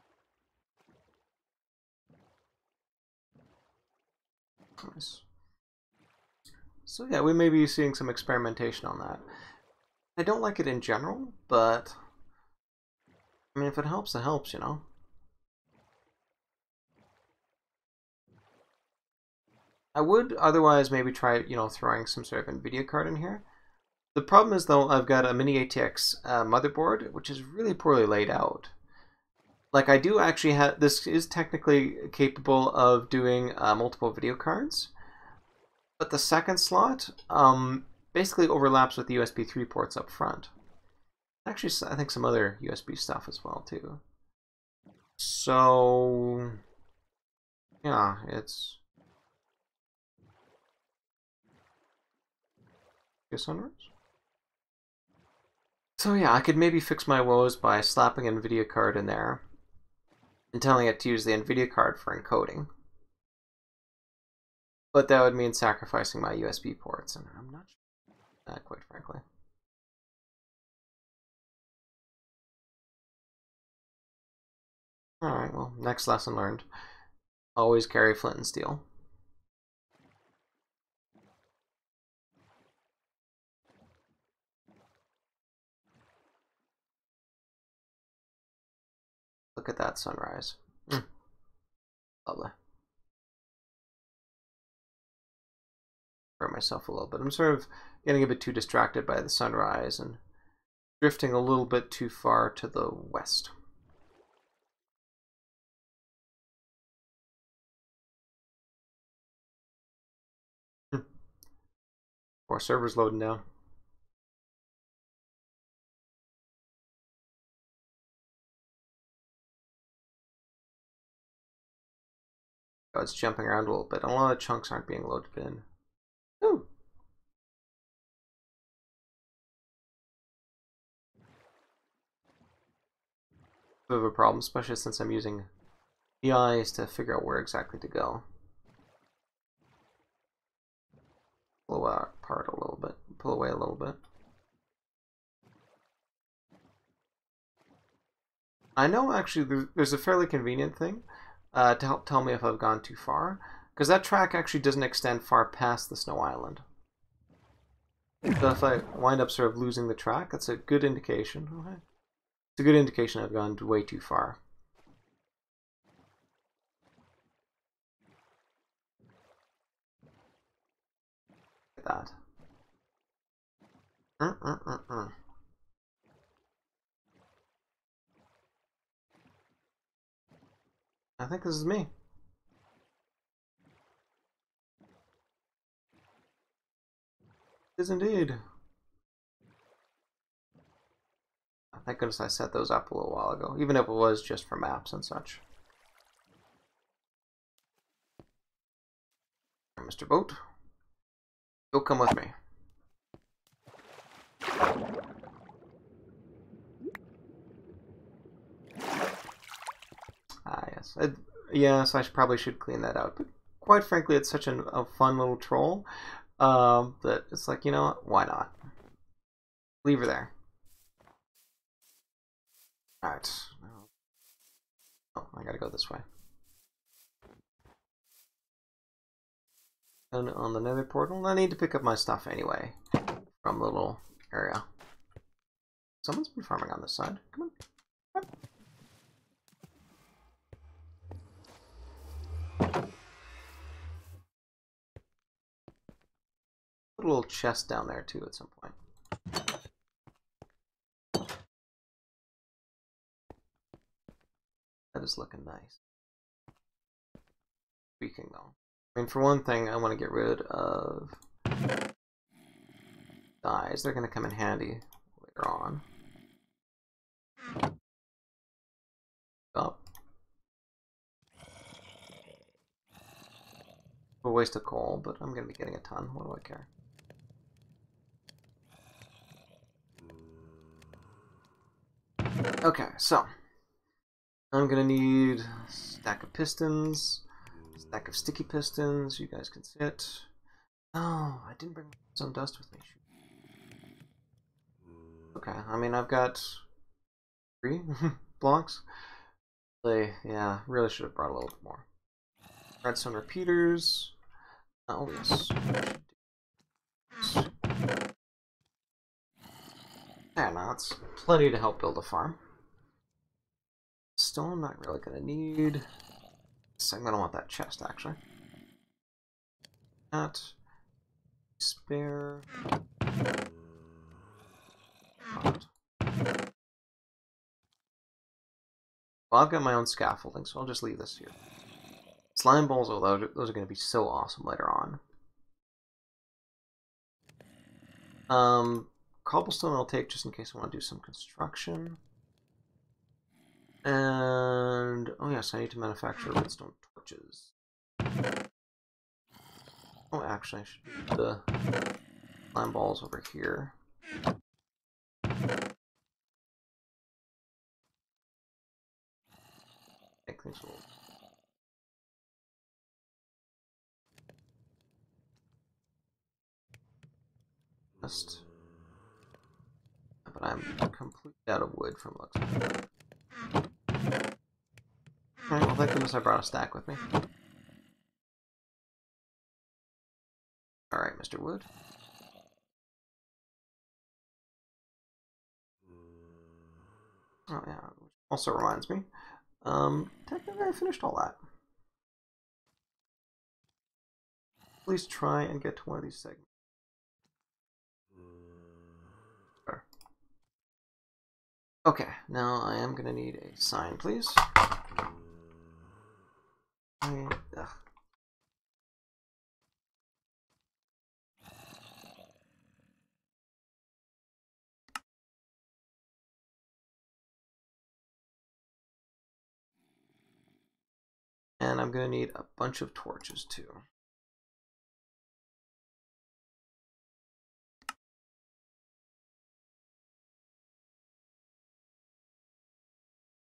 there. Nice. So yeah, we may be seeing some experimentation on that. I don't like it in general, but I mean, if it helps, you know? I would otherwise maybe try, you know, throwing some sort of NVIDIA card in here. The problem is, though, I've got a mini ATX motherboard, which is really poorly laid out. Like, I do actually have, this is technically capable of doing multiple video cards, but the second slot basically overlaps with the USB 3 ports up front. Actually, I think some other USB stuff as well, too. So, yeah, it's a sunrise. So yeah, I could maybe fix my woes by slapping an NVIDIA card in there and telling it to use the NVIDIA card for encoding. But that would mean sacrificing my USB ports, and I'm not sure that, quite frankly. Alright, well, next lesson learned. Always carry flint and steel. Look at that sunrise. Lovely. Hurt myself a little bit. I'm sort of getting a bit too distracted by the sunrise and drifting a little bit too far to the west. Or servers loading down. Oh, it's jumping around a little bit. A lot of chunks aren't being loaded in. Ooh. Bit of a problem, especially since I'm using the eyes to figure out where exactly to go. Blow out apart a little bit. pull away a little bit. I know actually there's a fairly convenient thing to help tell me if I've gone too far, because that track actually doesn't extend far past the snow island. So if I wind up sort of losing the track, that's a good indication. Okay. It's a good indication I've gone way too far. Like that. I think this is me. It is indeed. Thank goodness I set those up a little while ago, even if it was just for maps and such. Mr. Boat, you'll come with me. Ah, yes. Yes, I probably should clean that out. But quite frankly, it's such a fun little troll that it's like, you know what? Why not? Leave her there. Alright. Oh, I gotta go this way. And on the nether portal, I need to pick up my stuff anyway from the little area. Someone's been farming on this side. Come on. Put a little chest down there too at some point. That is looking nice. Speaking though, I mean, for one thing, I want to get rid of dyes. They're going to come in handy later on. Oh. A waste of coal, but I'm going to be getting a ton. What do I care? Okay, so I'm going to need a stack of pistons, a stack of sticky pistons. You guys can sit. Oh, I didn't bring some dust with me. Okay, I mean, I've got 3 blocks. Yeah, really should have brought a little bit more. Redstone repeaters. Oh, yes. Yeah, no, that's plenty to help build a farm. Stone, I'm not really going to need. So I'm going to want that chest, actually. That. Spare. Well, I've got my own scaffolding, so I'll just leave this here. Slime balls, oh, those are going to be so awesome later on. Cobblestone I'll take just in case I want to do some construction. And, oh yes, I need to manufacture redstone torches. Oh, actually, I should do the slime balls over here. Make things a little... Just... But I'm completely out of wood from looks like it. Alright, well, thank goodness I brought a stack with me. Alright, Mr. Wood. Oh, yeah, which also reminds me. Technically I finished all that. Please try and get to one of these segments. There. Okay, now I am going to need a sign, please. Ugh. And I'm going to need a bunch of torches, too.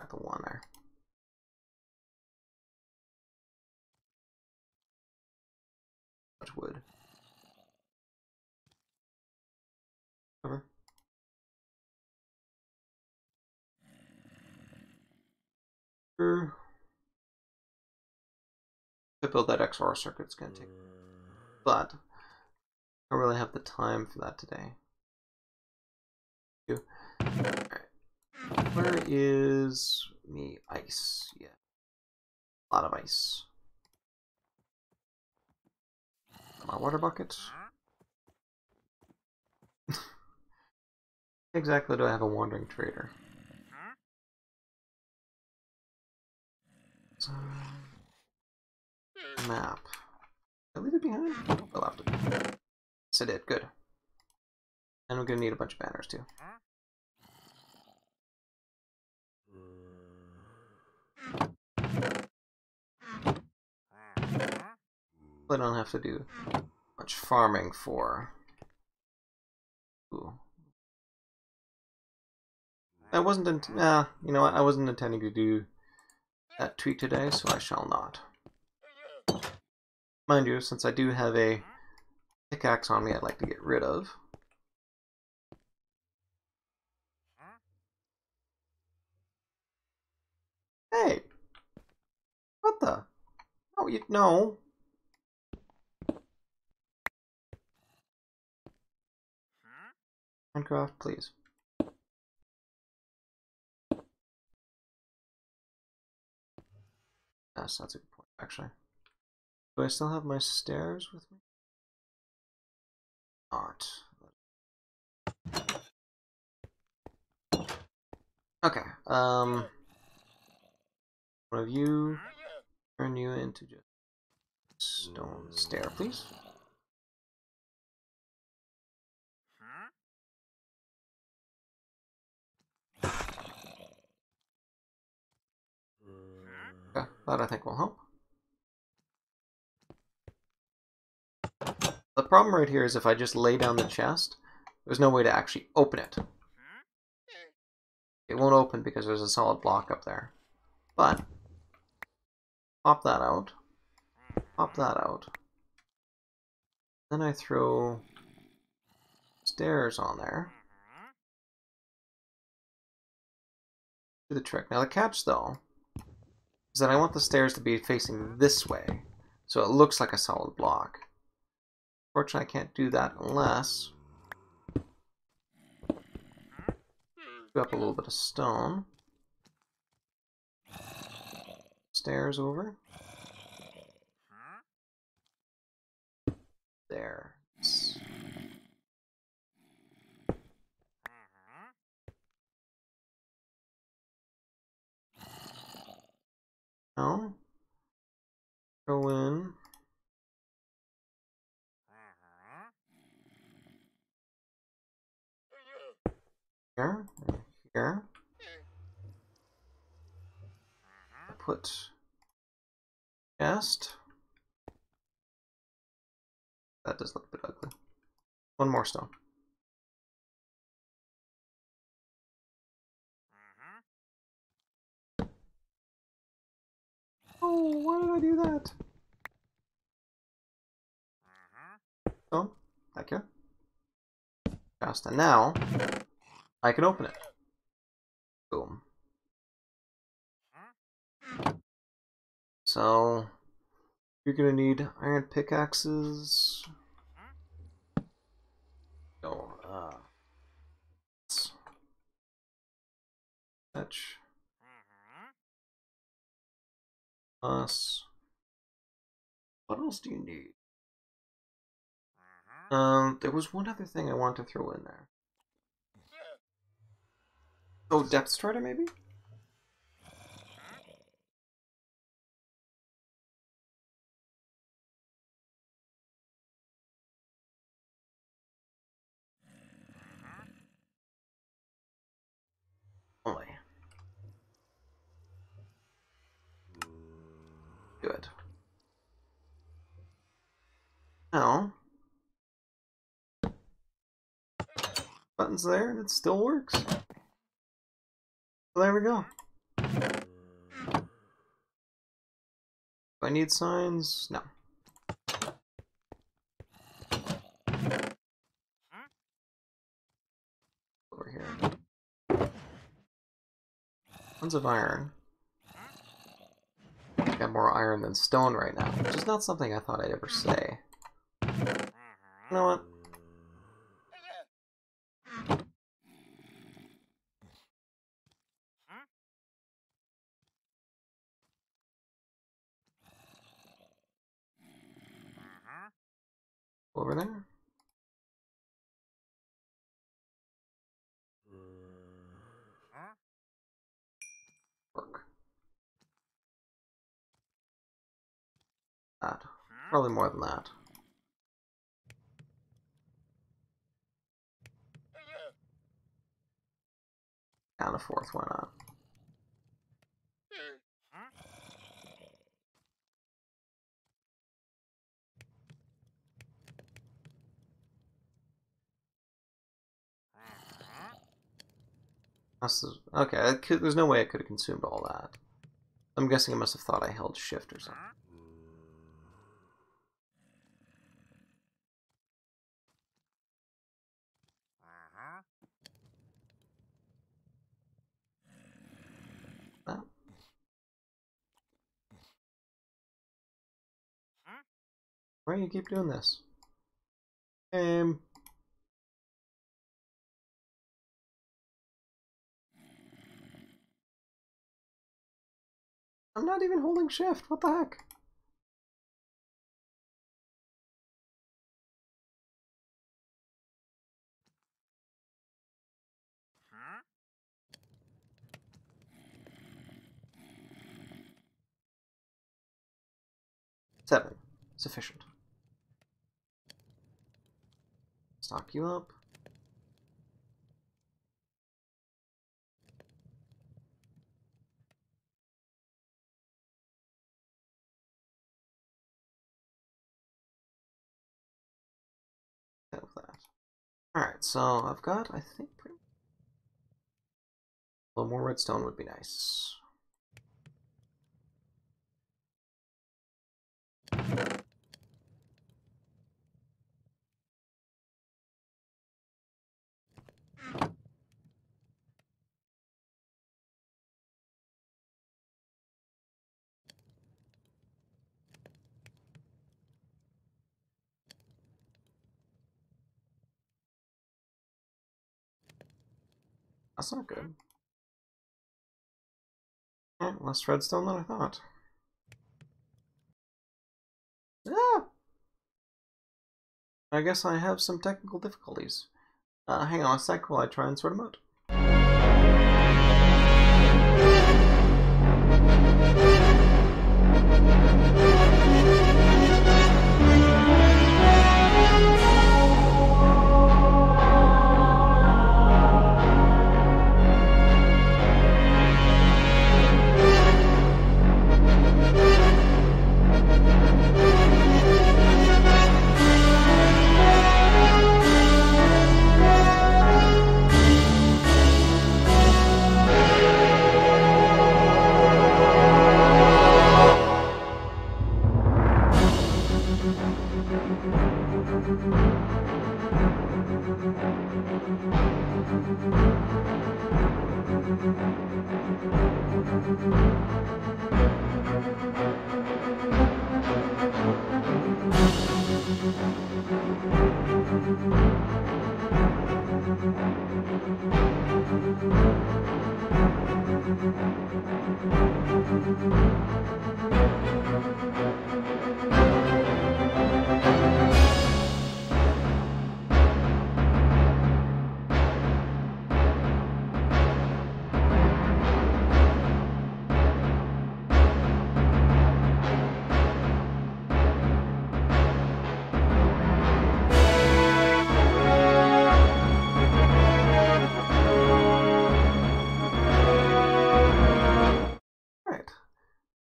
Got the one there. Much wood. To build that XOR circuit, it's going to take, but I don't really have the time for that today. Alright. Where is me ice? Yeah. A lot of ice. My water bucket. Exactly do I have a wandering trader? So, map. Did I leave it behind? I left it. Yes, I did. Good. And we're gonna need a bunch of banners too. I don't have to do much farming for. Ooh. I wasn't you know what? I wasn't intending to do that tweak today, so I shall not. Mind you, since I do have a pickaxe on me I'd like to get rid of. Hey! What the? Oh, you no. Minecraft, please. Yes, that's a good point, actually. Do I still have my stairs with me? Not. Okay, one of you, turn you into just stone stair, please. Okay, that I think will help. The problem right here is if I just lay down the chest, there's no way to actually open it. It won't open because there's a solid block up there. But, pop that out. Pop that out. Then I throw stairs on there. Do the trick. Now the catch, though, is that I want the stairs to be facing this way, so it looks like a solid block. Fortunately, I can't do that unless do up a little bit of stone. Stairs over. There. Now, go in. Here, and here. Put chest. That does look a bit ugly. One more stone. Oh, why did I do that? Oh, thank you. Chest, and now I can open it. Boom. So you're gonna need iron pickaxes. Oh, fetch us. What else do you need? There was one other thing I want to throw in there. Oh, depth strider maybe? Only. Good. Now, button's there and it still works. So there we go. Do I need signs? No. Over here. Tons of iron. got more iron than stone right now, which is not something I thought I'd ever say. You know what? Over there. Work. That. Probably more than that. And a fourth, why not? Okay, there's no way I could have consumed all that. I'm guessing it must have thought I held shift or something. That. Why do you keep doing this? I'm not even holding shift. What the heck? Seven. Sufficient. Stock you up. With that. Alright, so I've got, I think, a little more redstone would be nice. That's not good. Less redstone than I thought. Ah! I guess I have some technical difficulties. Hang on a sec while I try and sort them out.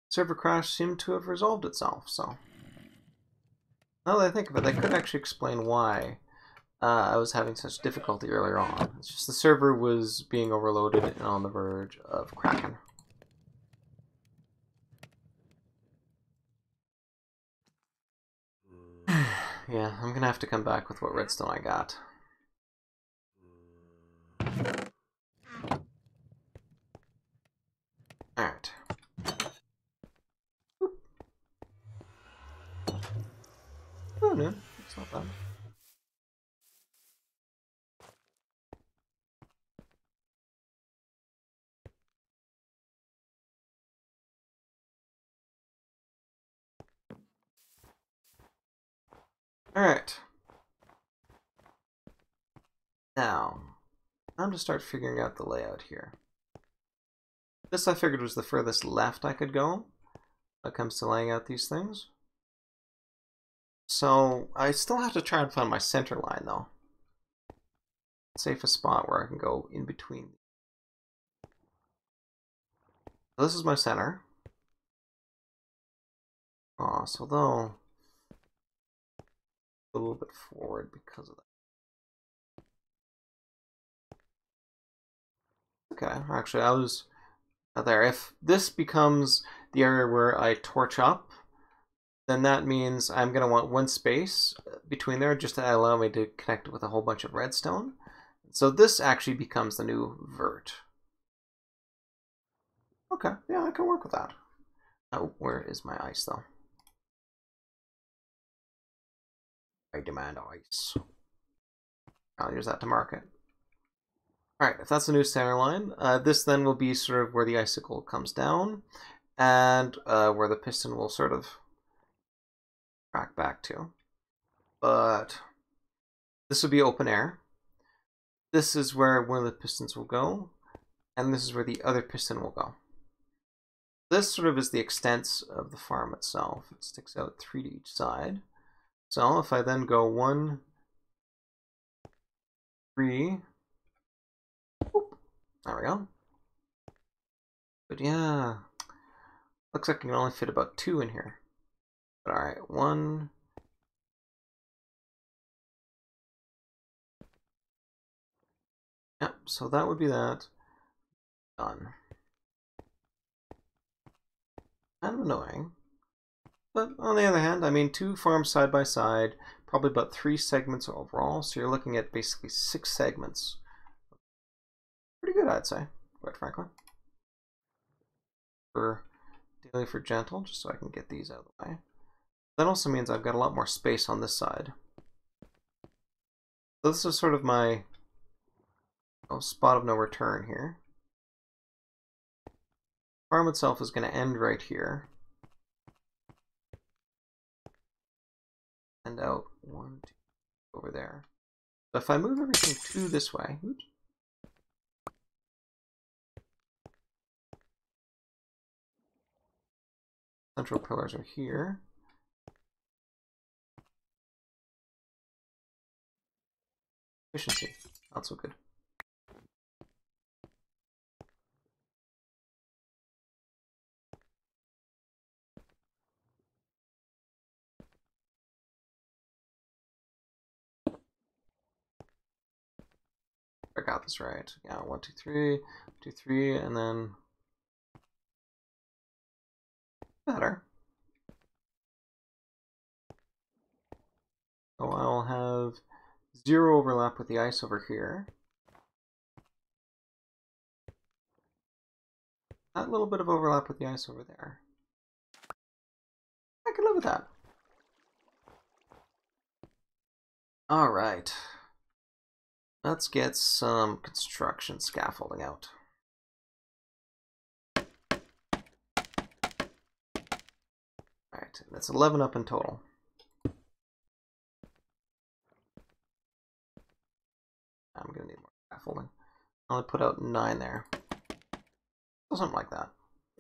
Server crash seemed to have resolved itself, so now that I think of it, that could actually explain why I was having such difficulty earlier on. It's just the server was being overloaded and on the verge of cracking. Yeah, I'm gonna have to come back with what redstone I got. Alright. about that. Alright. Now, time to start figuring out the layout here. This I figured was the furthest left I could go when it comes to laying out these things. So I still have to try and find my center line though. Safe a spot where I can go in between. So this is my center. Oh, so though a little bit forward because of that. Okay, actually I was there. If this becomes the area where I torch up, then that means I'm going to want one space between there just to allow me to connect with a whole bunch of redstone. So this actually becomes the new vert. Okay, yeah, I can work with that. Oh, where is my ice though? I demand ice. I'll use that to mark it. Alright, if that's the new center line, this then will be sort of where the icicle comes down and where the piston will sort of track back to. But this will be open air. This is where one of the pistons will go, and this is where the other piston will go. This sort of is the extent of the farm itself. It sticks out 3 to each side. So if I then go 1, 3, whoop, there we go. But yeah, looks like I can only fit about 2 in here. But alright, 1. Yep, so that would be that. Done. Kind of annoying. But on the other hand, I mean, 2 farms side by side, probably about 3 segments overall, so you're looking at basically 6 segments. Pretty good, I'd say, quite frankly. For daily for gentle, just so I can get these out of the way. That also means I've got a lot more space on this side. So this is sort of my spot of no return here. Farm itself is going to end right here. And out 1, 2, over there. So if I move everything to this way, oops, central pillars are here. Efficiency, not so good. I got this right. Yeah, 1, 2, 3, 1, 2, 3, and then better. So I'll have 0 overlap with the ice over here. That little bit of overlap with the ice over there. I can live with that. All right. Let's get some construction scaffolding out. All right, that's 11 up in total. I'm gonna need more scaffolding. I'll put out 9 there. So something like that.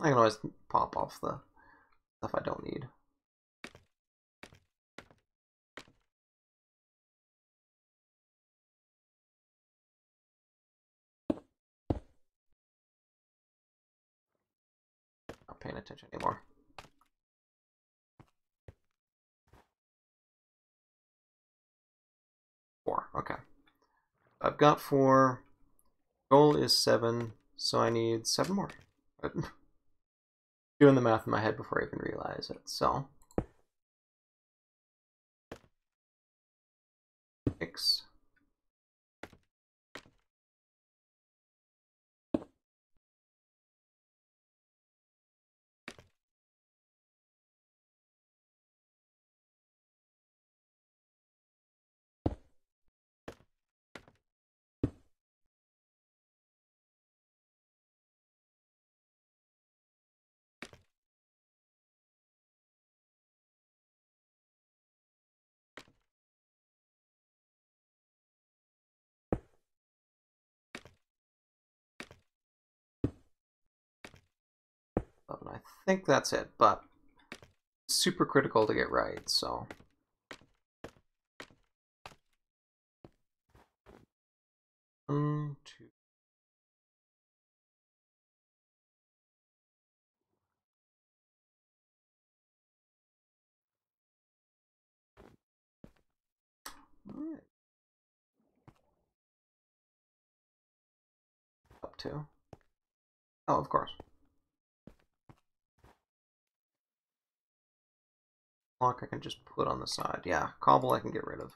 I can always pop off the stuff I don't need. Not paying attention anymore. Four. Okay. I've got 4. Goal is 7, so I need 7 more. Doing the math in my head before I even realize it. So 6. 11. I think that's it, but super critical to get right, so. One, two. All right. Up two. Oh, of course. Block I can just put on the side. Yeah, cobble I can get rid of.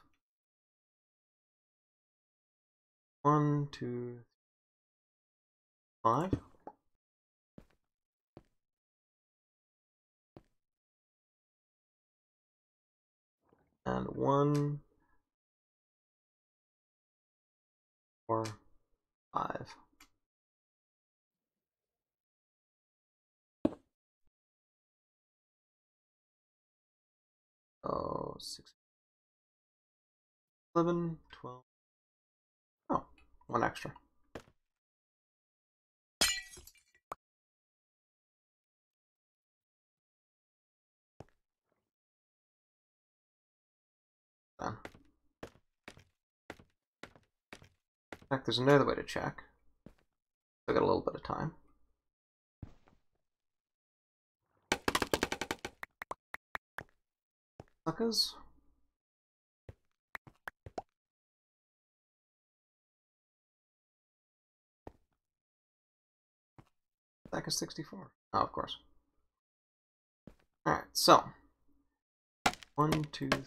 1, 2, 5. And 1, 4, 5. Oh, 6, 11, 12. Oh, one extra. Done. In fact, there's another way to check. I got a little bit of time. Suckers. Stack is 64. Oh, of course. Alright, so. 1, 2, 3,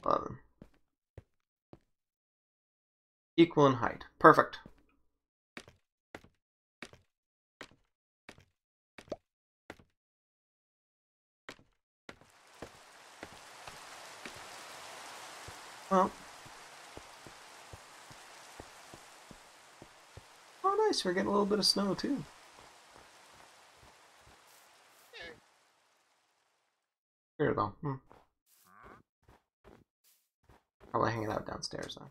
11. Equal in height. Perfect. Well. Oh, nice. We're getting a little bit of snow, too. Here, though. Probably hanging out downstairs, though.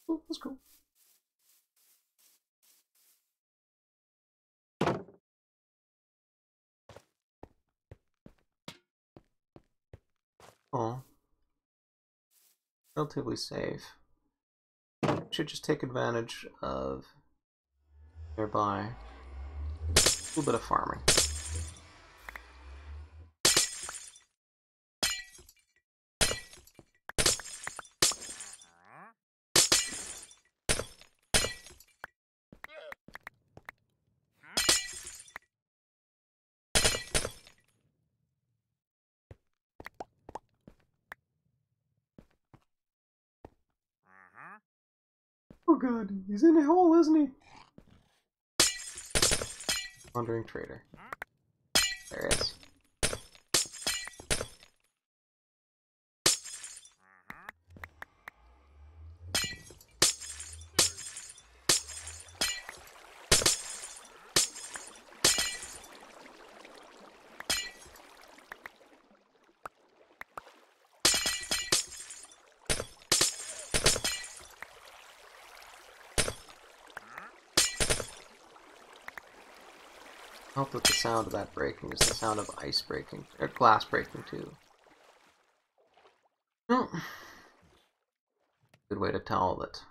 Oh, that's cool. Oh. Relatively safe. Should just take advantage of nearby. A little bit of farming. Oh god, he's in a hole, isn't he? Wandering trader. There he is. I hope that the sound of that breaking is the sound of ice breaking, or glass breaking too. Well, good way to tell that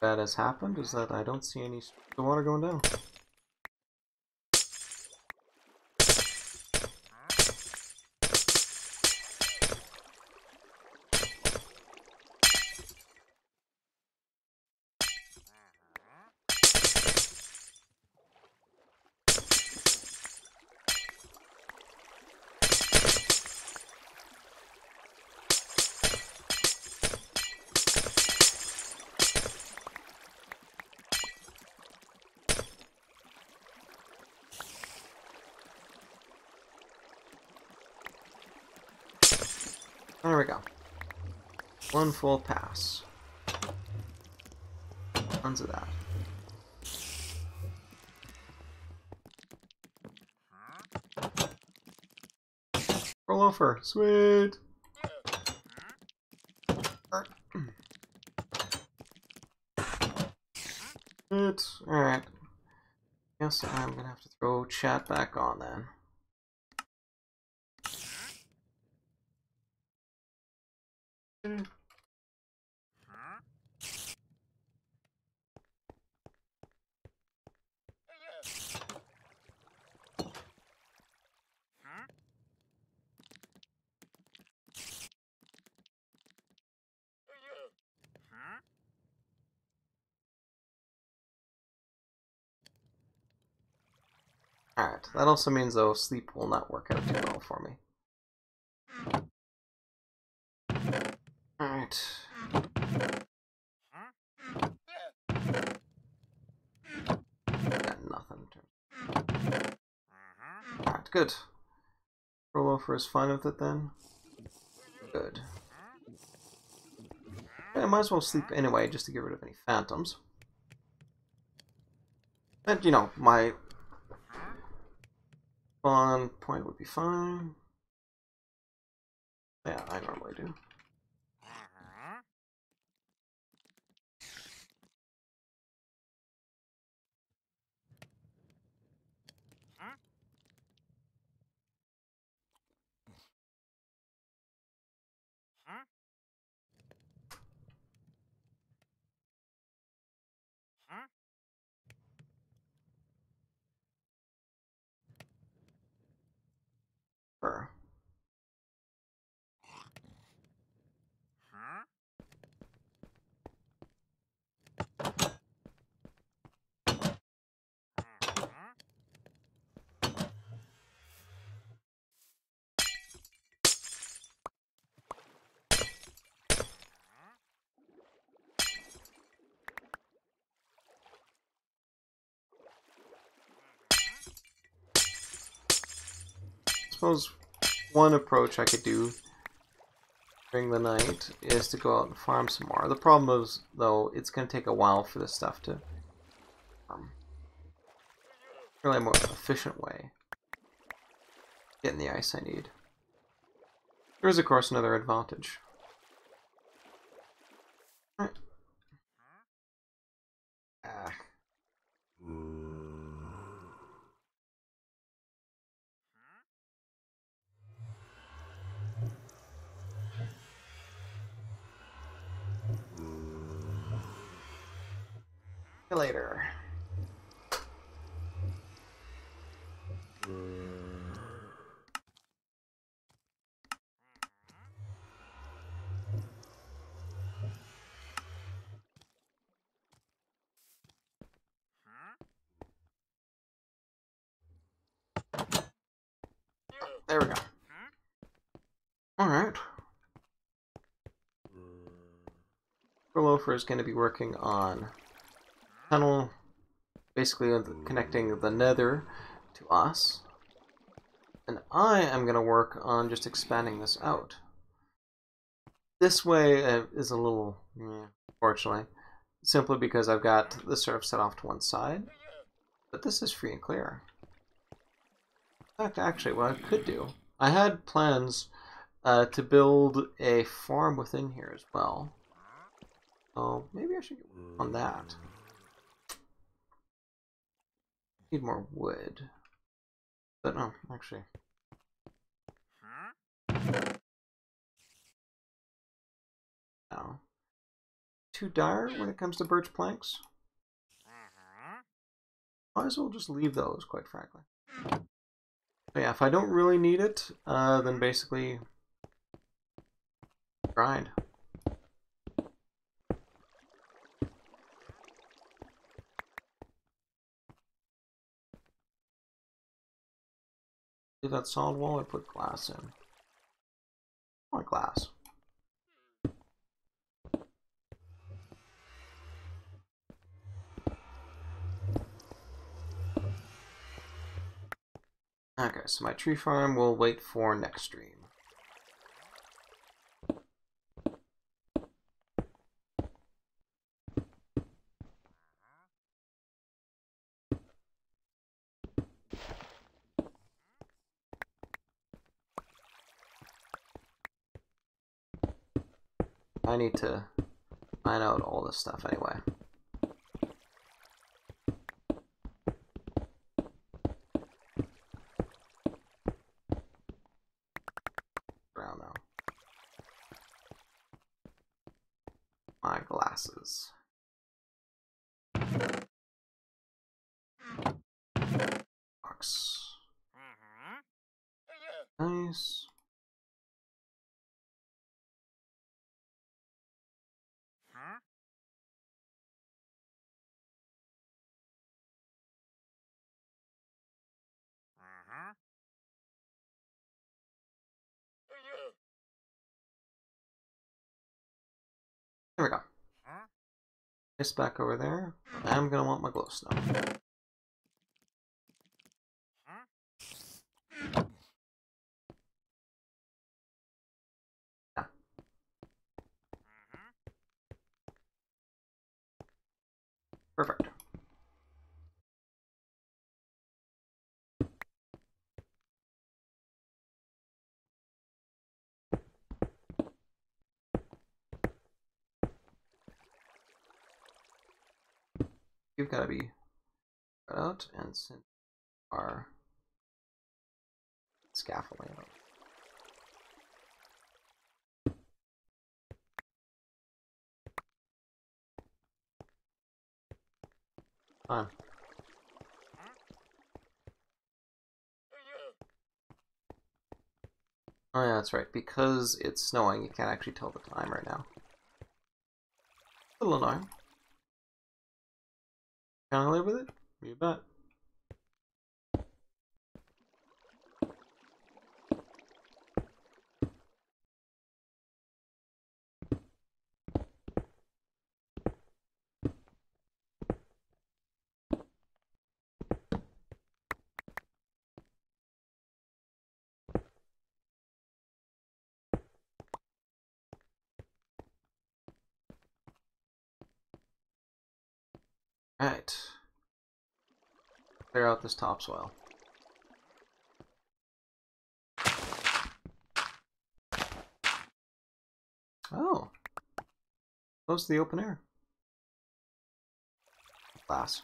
that has happened is that I don't see any water going down. There we go. One full pass. Tons of that. Roll over. Sweet. Alright. Guess I'm gonna have to throw chat back on then. Alright, that also means though sleep will not work out too well for me. Alright. Got nothing. Alright, good. Rollover is fine with it then. Good. Yeah, I might as well sleep anyway, just to get rid of any phantoms. And, you know, my spawn point would be fine. Yeah, I normally do. Sure. I suppose one approach I could do during the night is to go out and farm some more. The problem is, though, it's going to take a while for this stuff to really a more efficient way. Getting the ice I need. There is, of course, another advantage. Right. Ah. See you later. There we go. Alright. Rollover is going to be working on tunnel, basically connecting the nether to us. And I am going to work on just expanding this out. This way is a little, unfortunately, simply because I've got the serve set off to one side. But this is free and clear. In fact, actually, what I could do, I had plans to build a farm within here as well. So maybe I should get on that. Need more wood. But no, actually. No. Too dire when it comes to birch planks. Might as well just leave those, quite frankly. But yeah, if I don't really need it, then basically grind. Leave that solid wall or put glass in? I want glass. Okay, so my tree farm will wait for next stream. I need to find out all this stuff anyway. Nice. There we go. Nice back over there. I'm gonna want my glow snow. Yeah. Perfect. You've got to be cut out and send our scaffolding out. Fine. Oh yeah, that's right. Because it's snowing, you can't actually tell the time right now. A little annoying. Can I live with it? You bet. Alright. Clear out this topsoil. Oh. Close to the open air. Glass.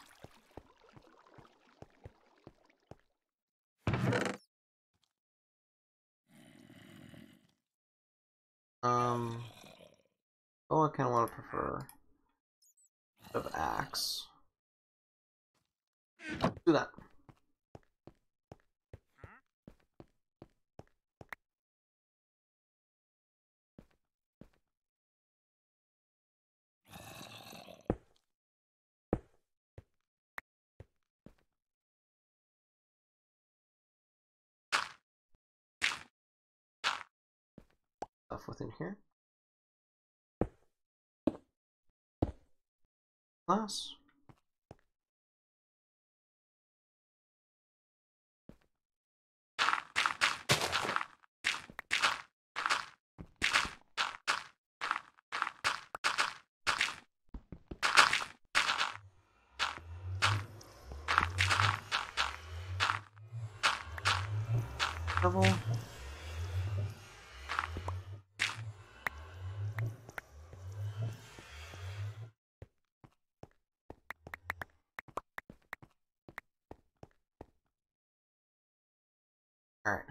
Oh, I kind of want to prefer of axe. Do that. Stuff within here. Glass. Shovel. Alright.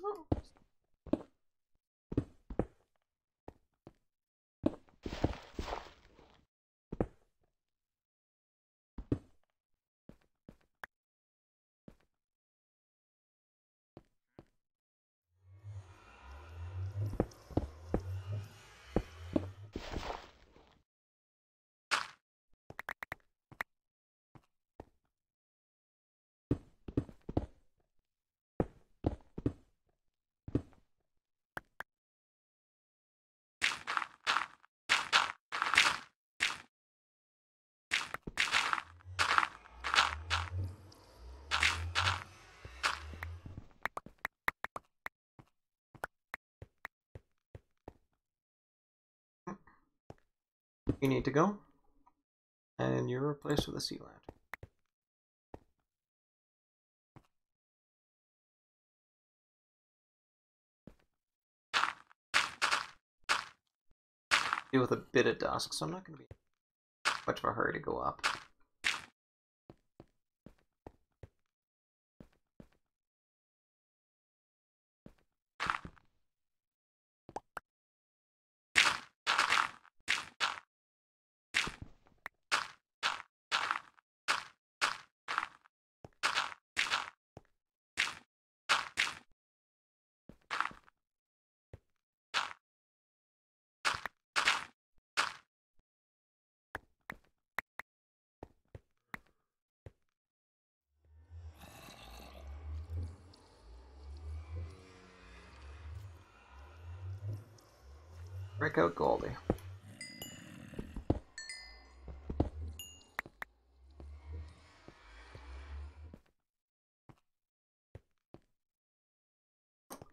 Oh. You need to go. And you're replaced with a sea lantern. Deal with a bit of dusk, so I'm not going to be much of a hurry to go up. Break out Goldie.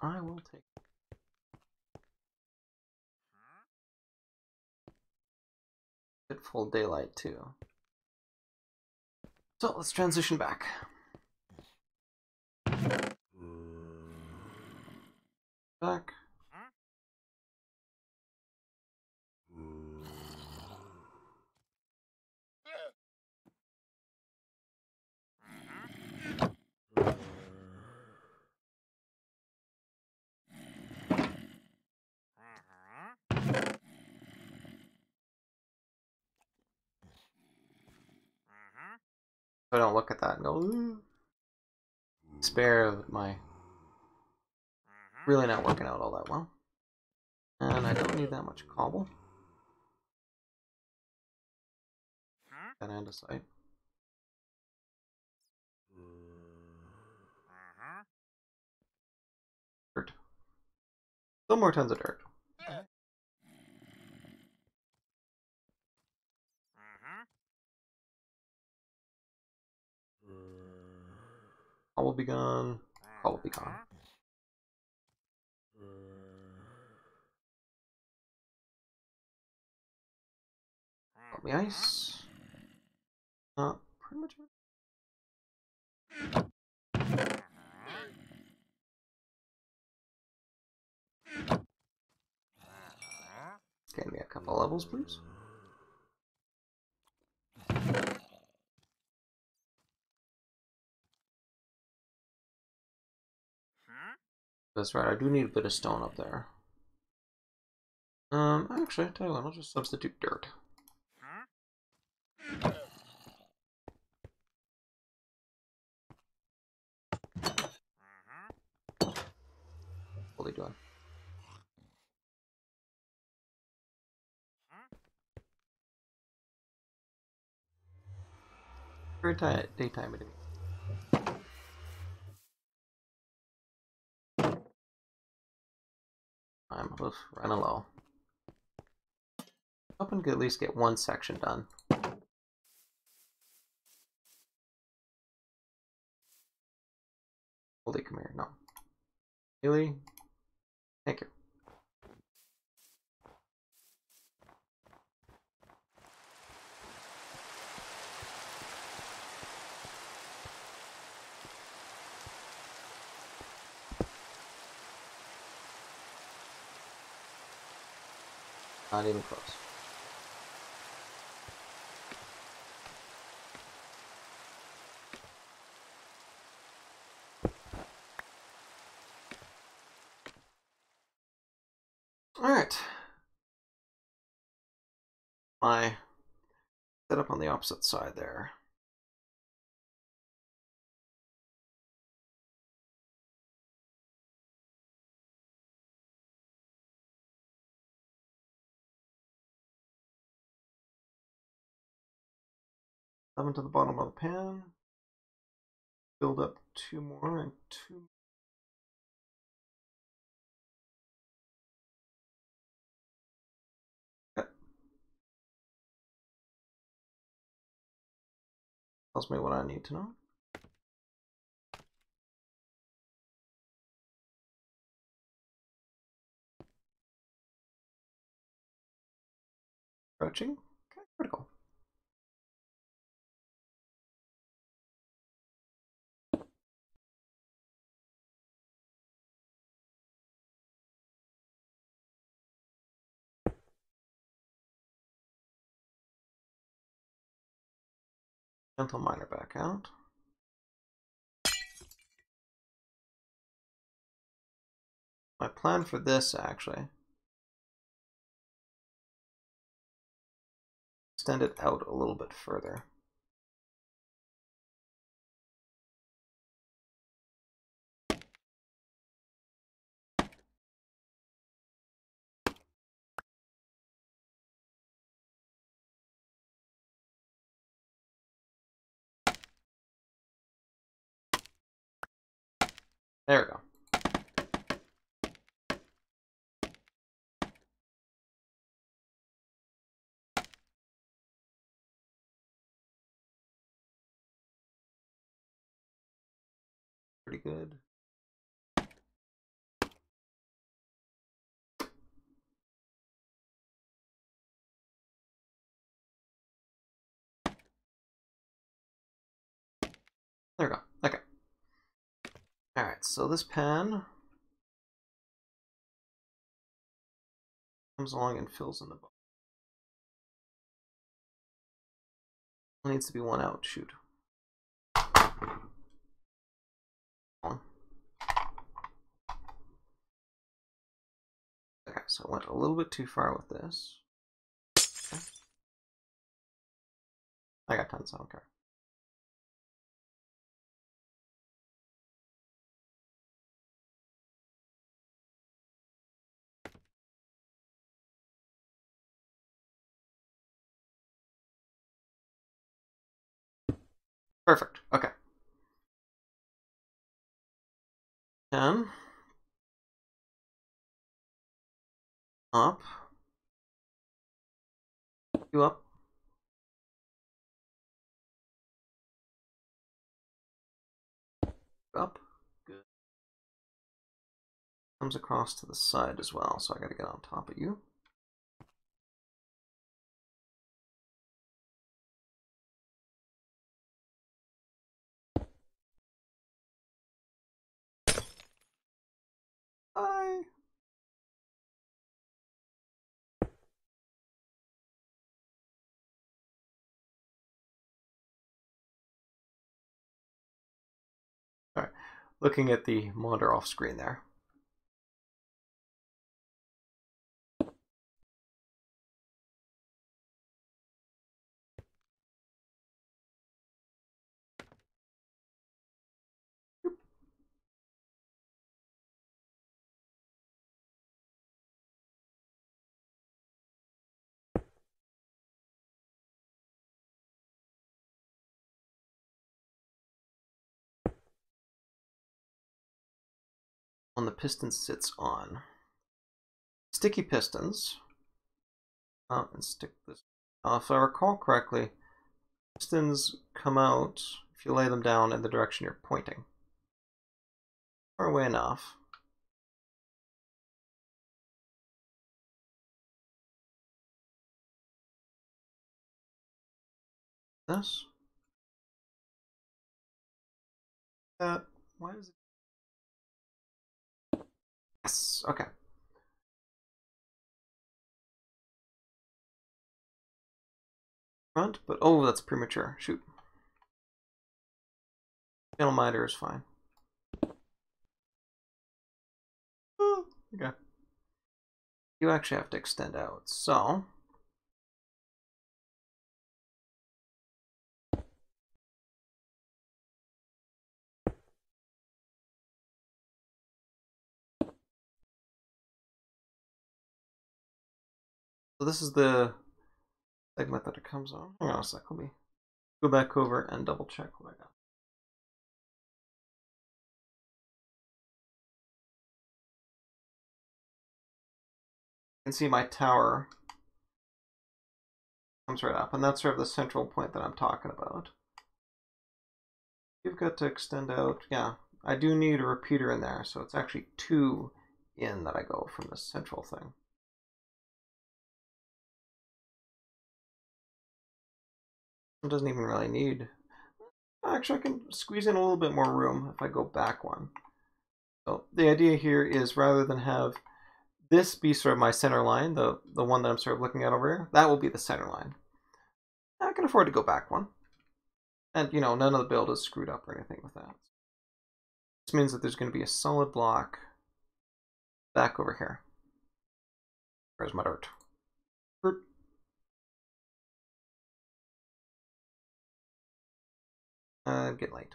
I will take it full daylight too. So let's transition back. Back. So I don't look at that and go, ooh. Spare of my really not working out all that well. And I don't need that much cobble. That andesite. Dirt. Still more tons of dirt. All will be gone. All will be gone. Got me ice. Pretty much. Get me a couple levels, please. That's right, I do need a bit of stone up there. Actually, tell you what, I'll just substitute dirt. What are they doing? Very daytime it is. I'm running low. Hoping to at least get one section done. Holy, come here. No. Really? Thank you. Not even close. Alright. My setup on the opposite side there. Seven to the bottom of the pan. Build up two more and two. Okay. Tells me what I need to know. Crouching. Okay, critical. Gentle miner back out. My plan for this actually, extend it out a little bit further. There we go. good. There we go. Okay. Alright, so this pan comes along and fills in the bowl. There needs to be one out. Shoot. Okay, so I went a little bit too far with this. Okay. I got tons, I don't care. Perfect. Okay. 10. Up. 2 up. Up. Good. Comes across to the side as well, so I gotta get on top of you. Bye. Alright. Looking at the monitor off screen there. One the piston sits on. Sticky pistons. And stick this. If I recall correctly, pistons come out if you lay them down in the direction you're pointing. Far away enough. This. That. Why is it? Yes. Okay. Front, but oh, that's premature. Shoot. Channel miter is fine. Oh, okay. You actually have to extend out, so. So this is the segment that it comes on. Hang on a sec, let me go back over and double check what I got. You can see my tower comes right up, and that's sort of the central point that I'm talking about. You've got to extend out, yeah, I do need a repeater in there, so it's actually 2 in that I go from the central thing. It doesn't even really need, actually I can squeeze in a little bit more room if I go back one. So the idea here is rather than have this be sort of my center line, the one that I'm sort of looking at over here, that will be the center line. I can afford to go back one. And, you know, none of the build is screwed up or anything with that. This means that there's going to be a solid block back over here. Where's my dirt? Get late.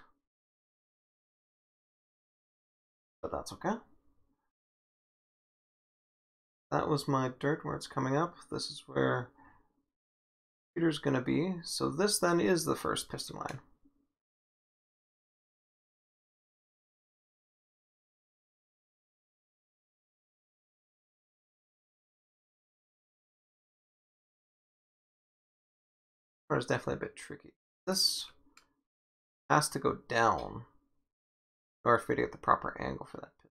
But that's okay. That was my dirt where it's coming up. This is where the repeater's going to be. So this then is the first piston line. It's definitely a bit tricky. This has to go down Or if we get the proper angle for that pit.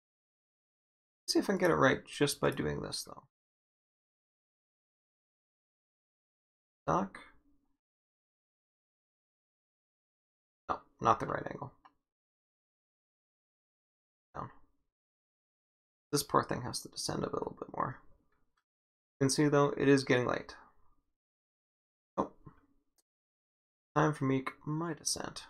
Let's see if I can get it right just by doing this, though. Dock. No, not the right angle. Down. This poor thing has to descend a little bit more. You can see, though, it is getting late. Oh. Time for me my descent.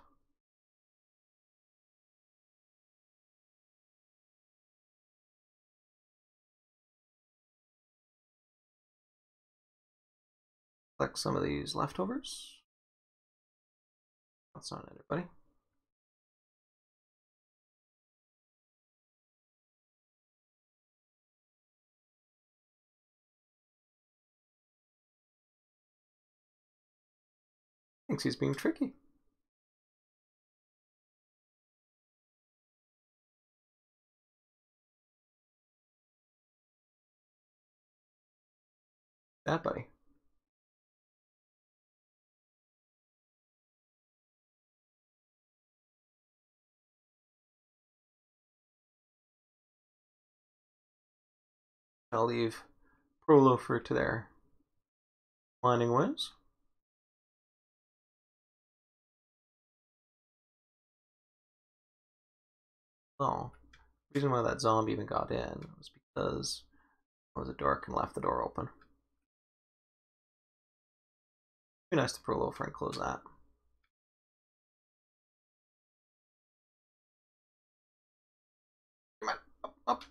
Collect some of these leftovers. That's not anybody. Thinks he's being tricky. That buddy. I'll leave Prolo for to their mining ways. Oh, the reason why that zombie even got in was because it was a dork and left the door open. Be nice to Prolo for and close that. Come on, up, up.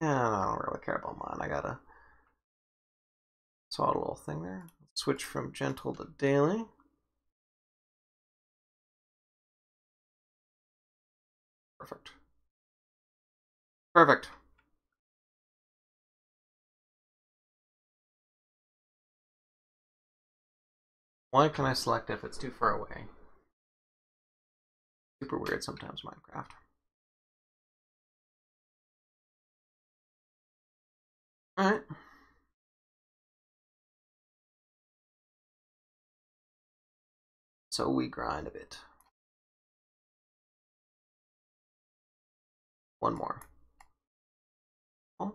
Yeah, I don't really care about mine. I gotta saw a little thing there. Switch from gentle to daily. Perfect. Perfect. Why can I select if it's too far away? Super weird sometimes, Minecraft. Alright. So we grind a bit. One more. Oh.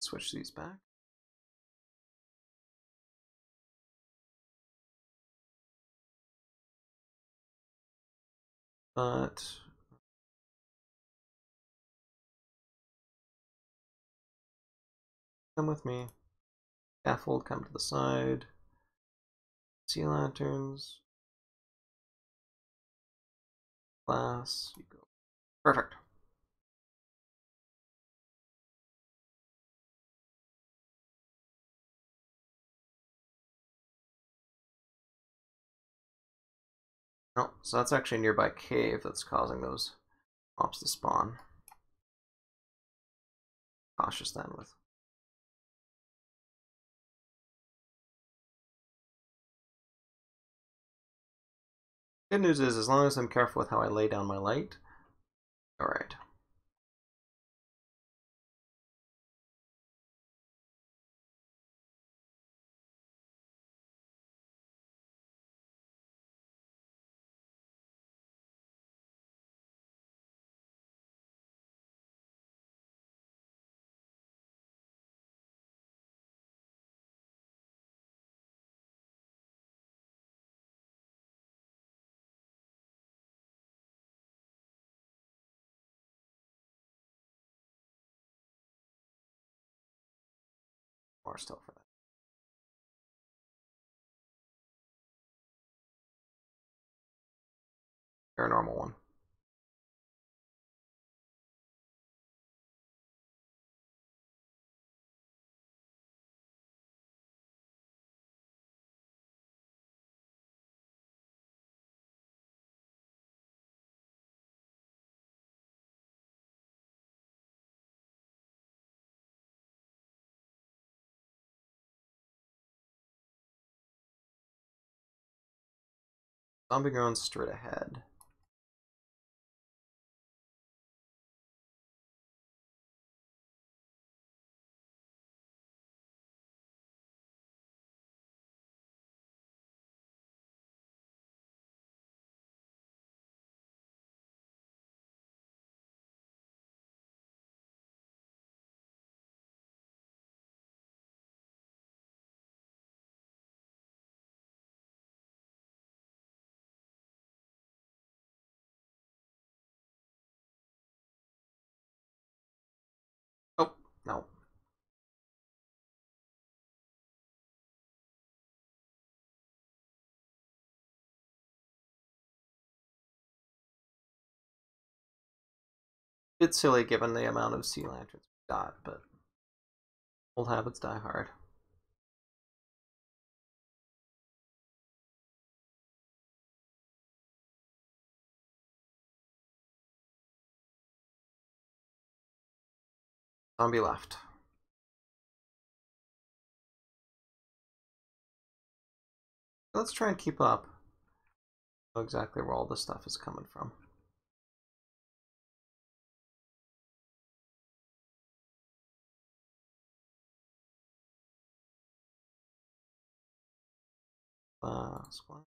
Switch these back. But come with me. Scaffold, come to the side. Sea lanterns. Glass. You go. Perfect. Oh, so that's actually a nearby cave that's causing those mobs to spawn. Cautious then with. Good news is, as long as I'm careful with how I lay down my light, alright. More still for that. Paranormal one. Zombie going straight ahead. Oh, no. It's silly given the amount of sea lanterns we got, but old habits die hard. Zombie left. Let's try and keep up. Know exactly where all this stuff is coming from. Squad.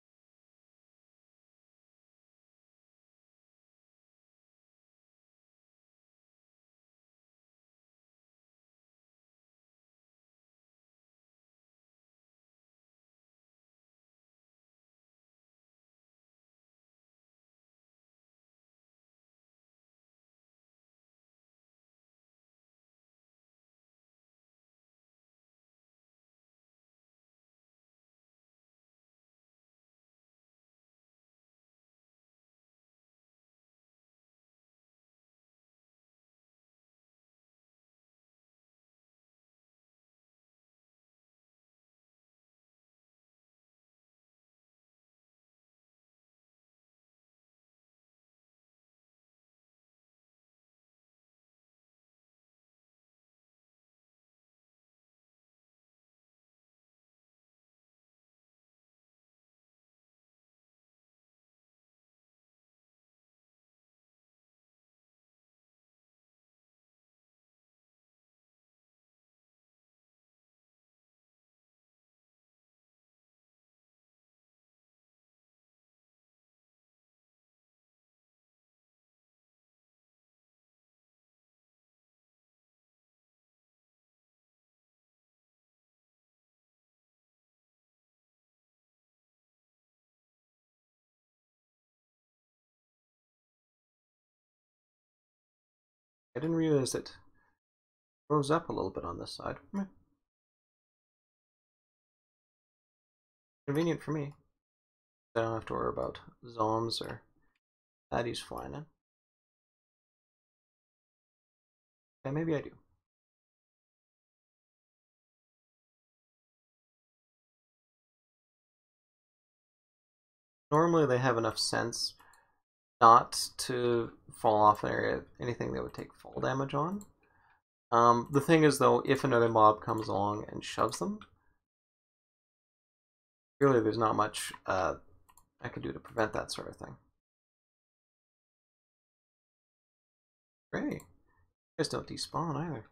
I didn't realize it rose up a little bit on this side. Convenient for me. I don't have to worry about zombs or baddies flying in. Yeah, maybe I do. Normally they have enough sense not to fall off an area, anything that would take fall damage on. The thing is though, if another mob comes along and shoves them, really there's not much I can do to prevent that sort of thing. Great. You guys don't despawn either.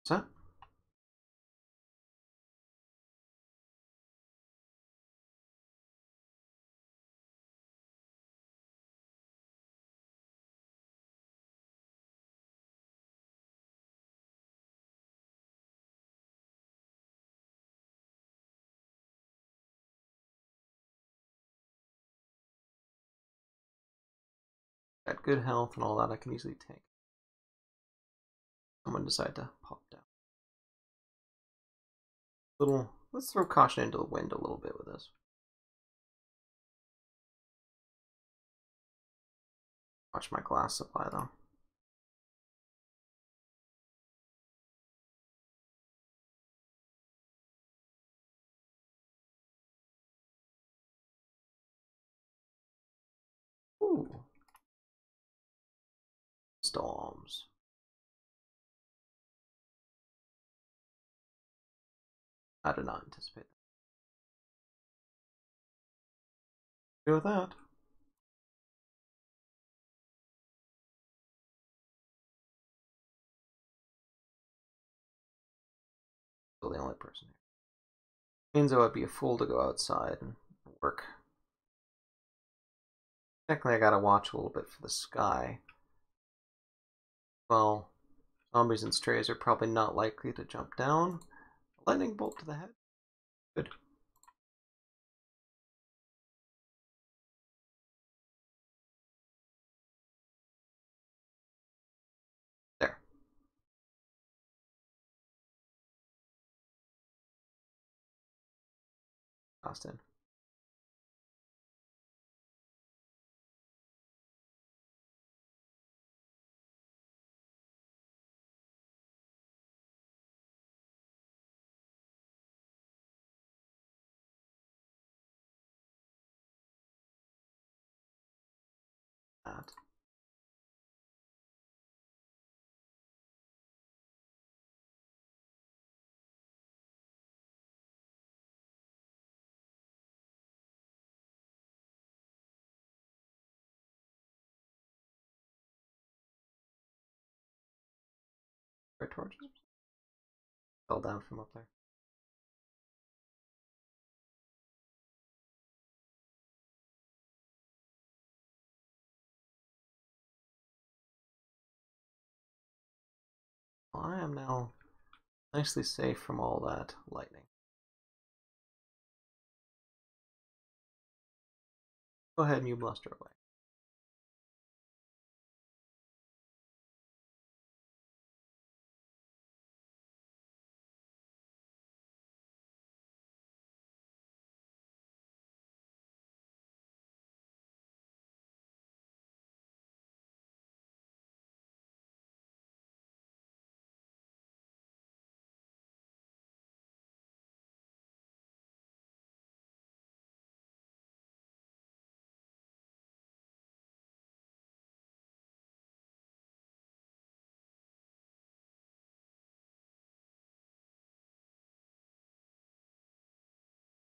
What's that? Got good health and all that I can easily take. Someone decide to pop down. Let's throw caution into the wind a little bit with this. Watch my glass supply though. Ooh. Storms. I did not anticipate that. Go with that. Still the only person here. Means I would be a fool to go outside and work. Technically, I gotta watch a little bit for the sky. Well, zombies and strays are probably not likely to jump down. Lightning bolt to the head. Good. There. Tossed in. That. Red torches. Fell down from up there. Well, I am now nicely safe from all that lightning. Go ahead and you bluster away.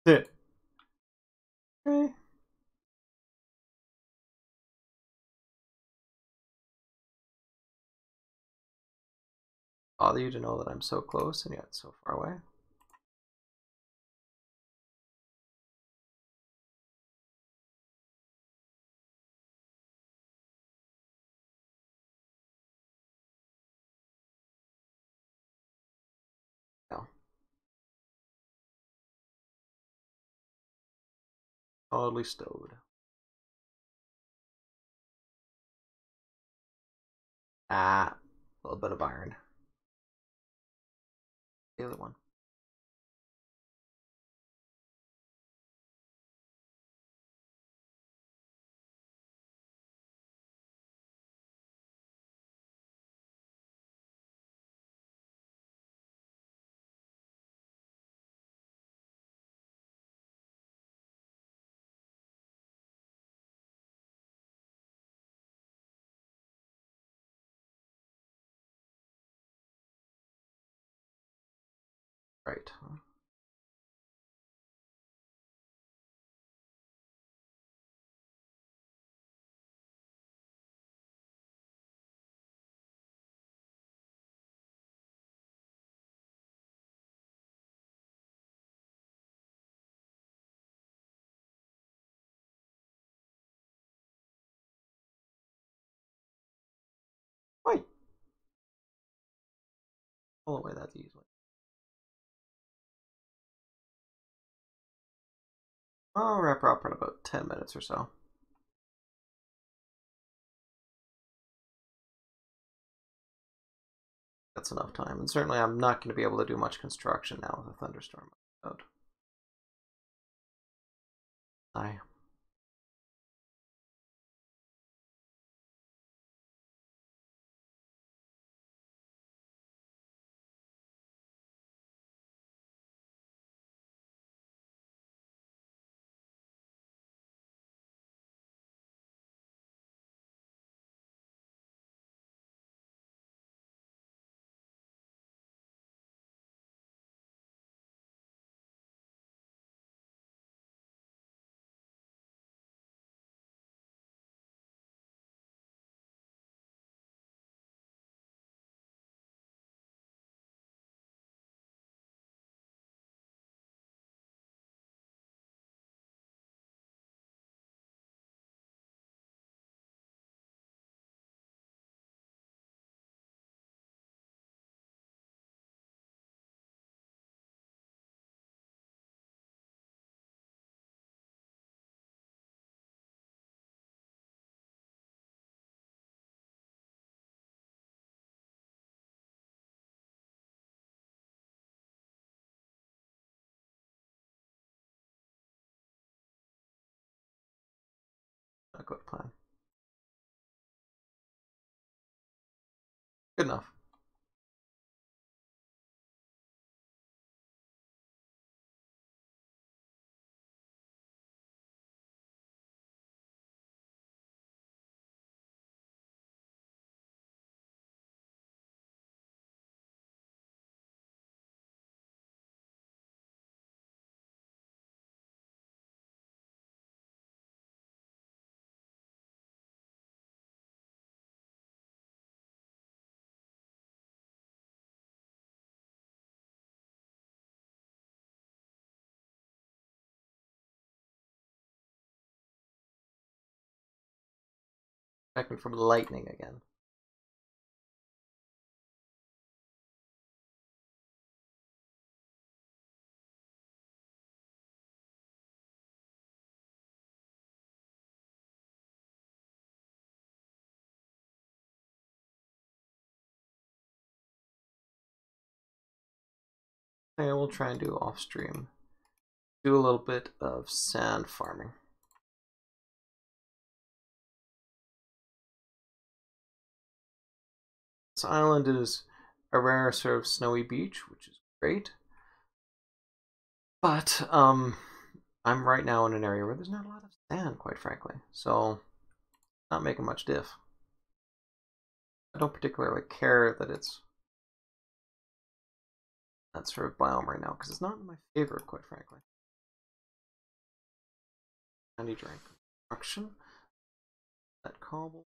It. Okay. Bother you to know that I'm so close and yet so far away? No. Solidly stowed. Ah, a little bit of iron. The other one. Right. Wait. Pull away that easily. I'll wrap her up in about 10 minutes or so. That's enough time. And certainly I'm not going to be able to do much construction now with a thunderstorm out. Aye. go to plan. Good enough. Protect from lightning again. Okay, we'll try and do off stream. Do a little bit of sand farming. This island is a rare sort of snowy beach, which is great. But I'm right now in an area where there's not a lot of sand, quite frankly. So not making much diff. I don't particularly care that it's that sort of biome right now, because it's not my favorite, quite frankly. I need drink. Construction. That cobble.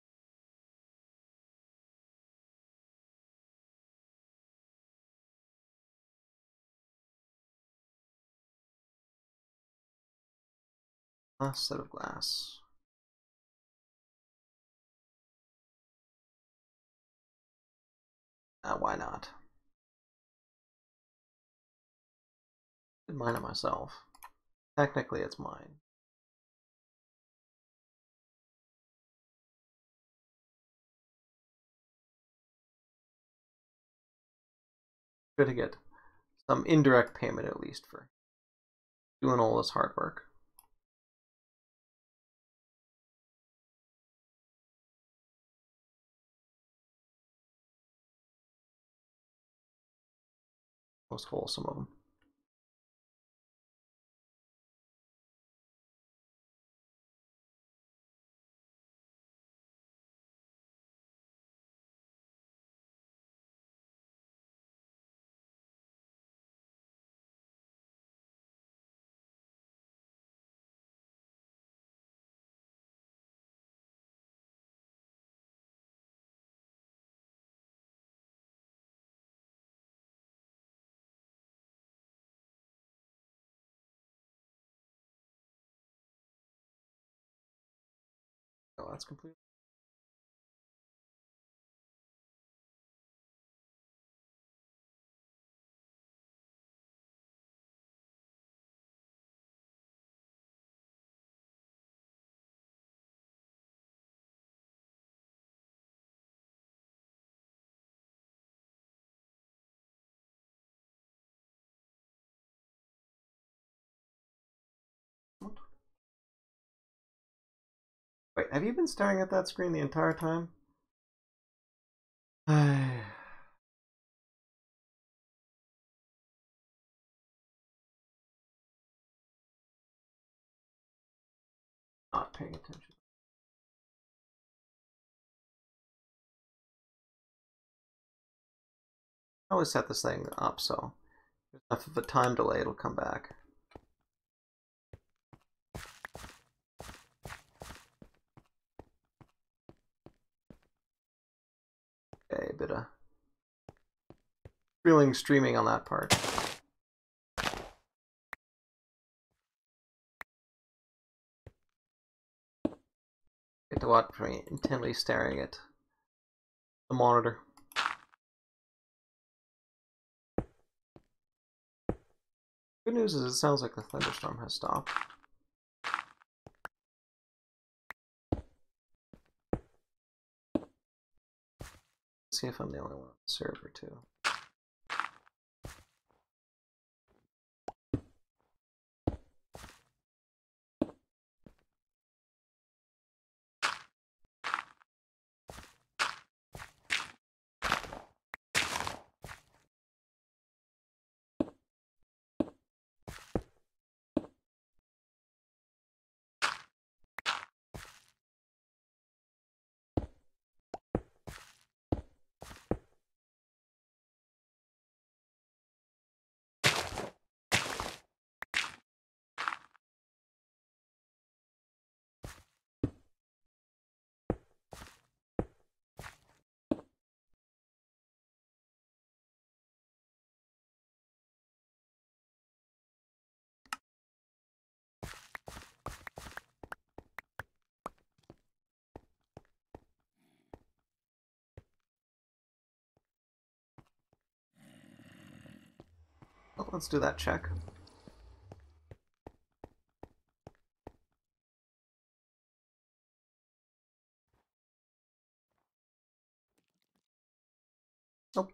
Last set of glass. Why not? I could mine it myself. Technically, it's mine. Good to get some indirect payment at least for doing all this hard work. Most wholesome of them. Oh, that's complete. Wait, have you been staring at that screen the entire time? Not paying attention. I always set this thing up so there's enough of a time delay it'll come back. Okay, bit of thrilling streaming on that part. Get to watch me intently staring at the monitor. Good news is it sounds like the thunderstorm has stopped. Let's see if I'm the only one on the server too. Well, let's do that check. Nope.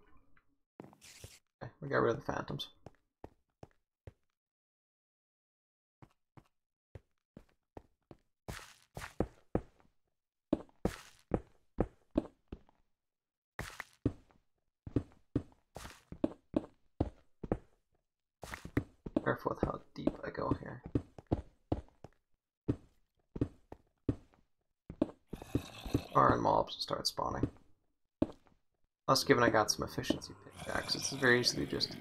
Okay, we got rid of the phantoms. Careful with how deep I go here. Foreign mobs will start spawning. Plus, given I got some efficiency pickaxes, it's very easy to just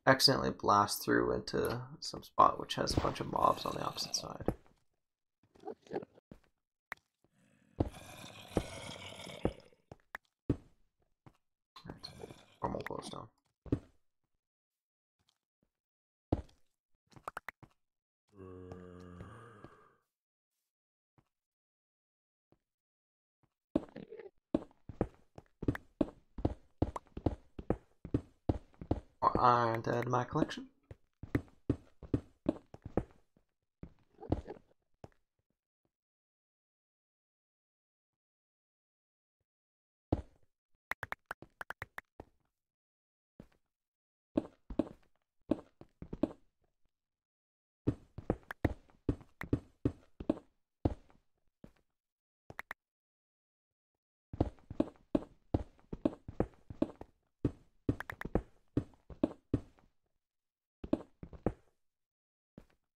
accidentally blast through into some spot which has a bunch of mobs on the opposite side. Right. Normal glowstone. More iron to add to my collection.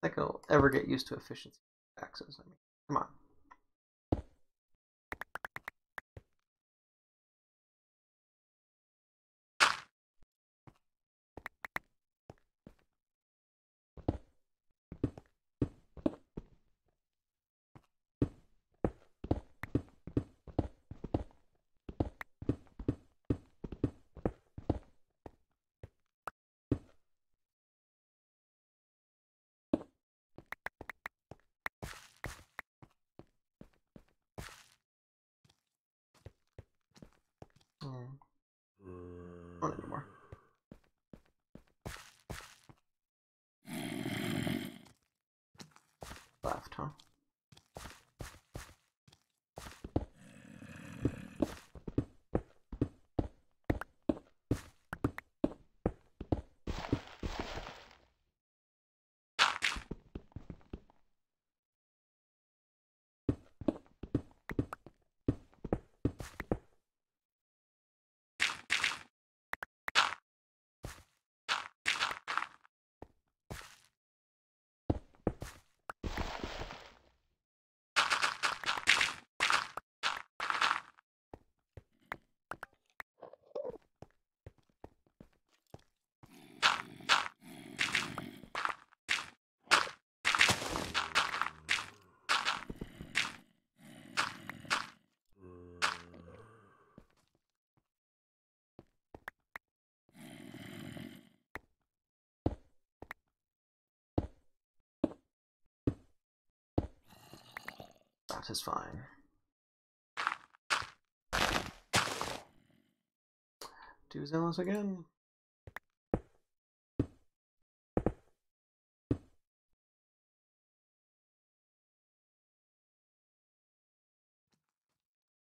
I think I'll ever get used to efficiency pickaxes. I mean, come on. Not anymore. Left, huh? That is fine. Two zealous again.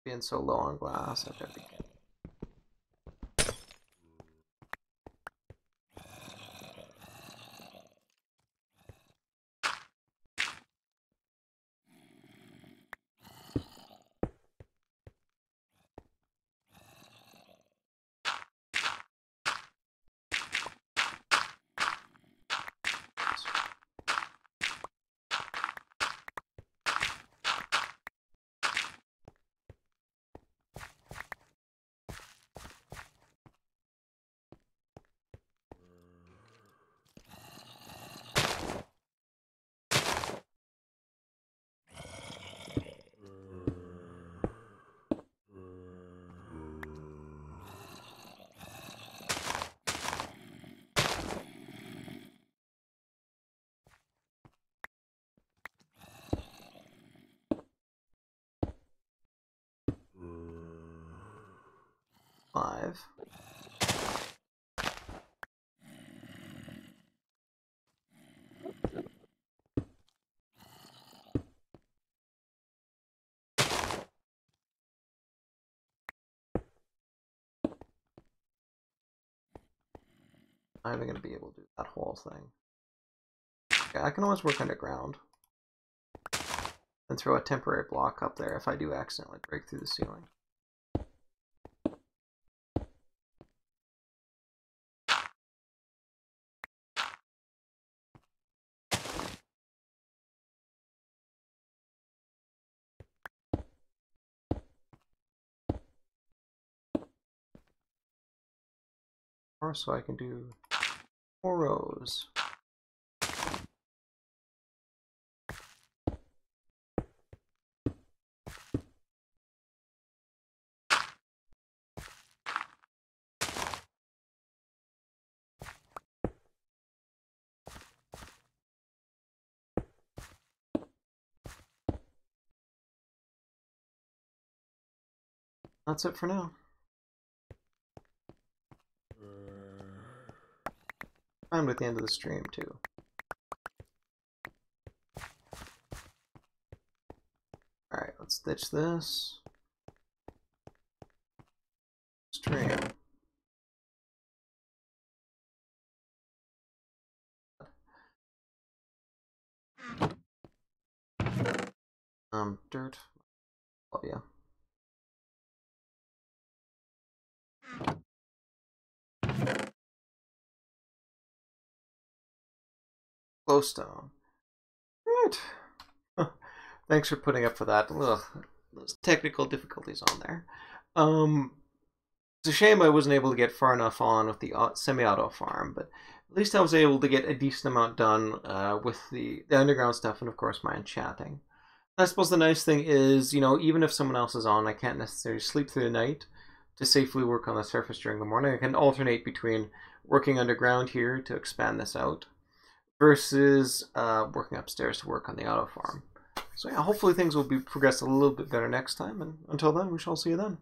Being so low on glass, I've got to be. Five. I'm not going to be able to do that whole thing. Okay, I can always work underground. And throw a temporary block up there if I do accidentally break through the ceiling. Or so I can do 4 rows. That's it for now. I'm at the end of the stream too. Alright, let's ditch this. Stream. Dirt. Love ya. Glowstone. Right. Thanks for putting up for that. Ugh, those technical difficulties on there. It's a shame I wasn't able to get far enough on with the semi-auto farm, but at least I was able to get a decent amount done with the underground stuff and, of course, my enchanting. I suppose the nice thing is, you know, even if someone else is on, I can't necessarily sleep through the night to safely work on the surface during the morning. I can alternate between working underground here to expand this out versus working upstairs to work on the auto farm. So yeah, hopefully things will progress a little bit better next time, and until then, we shall see you then.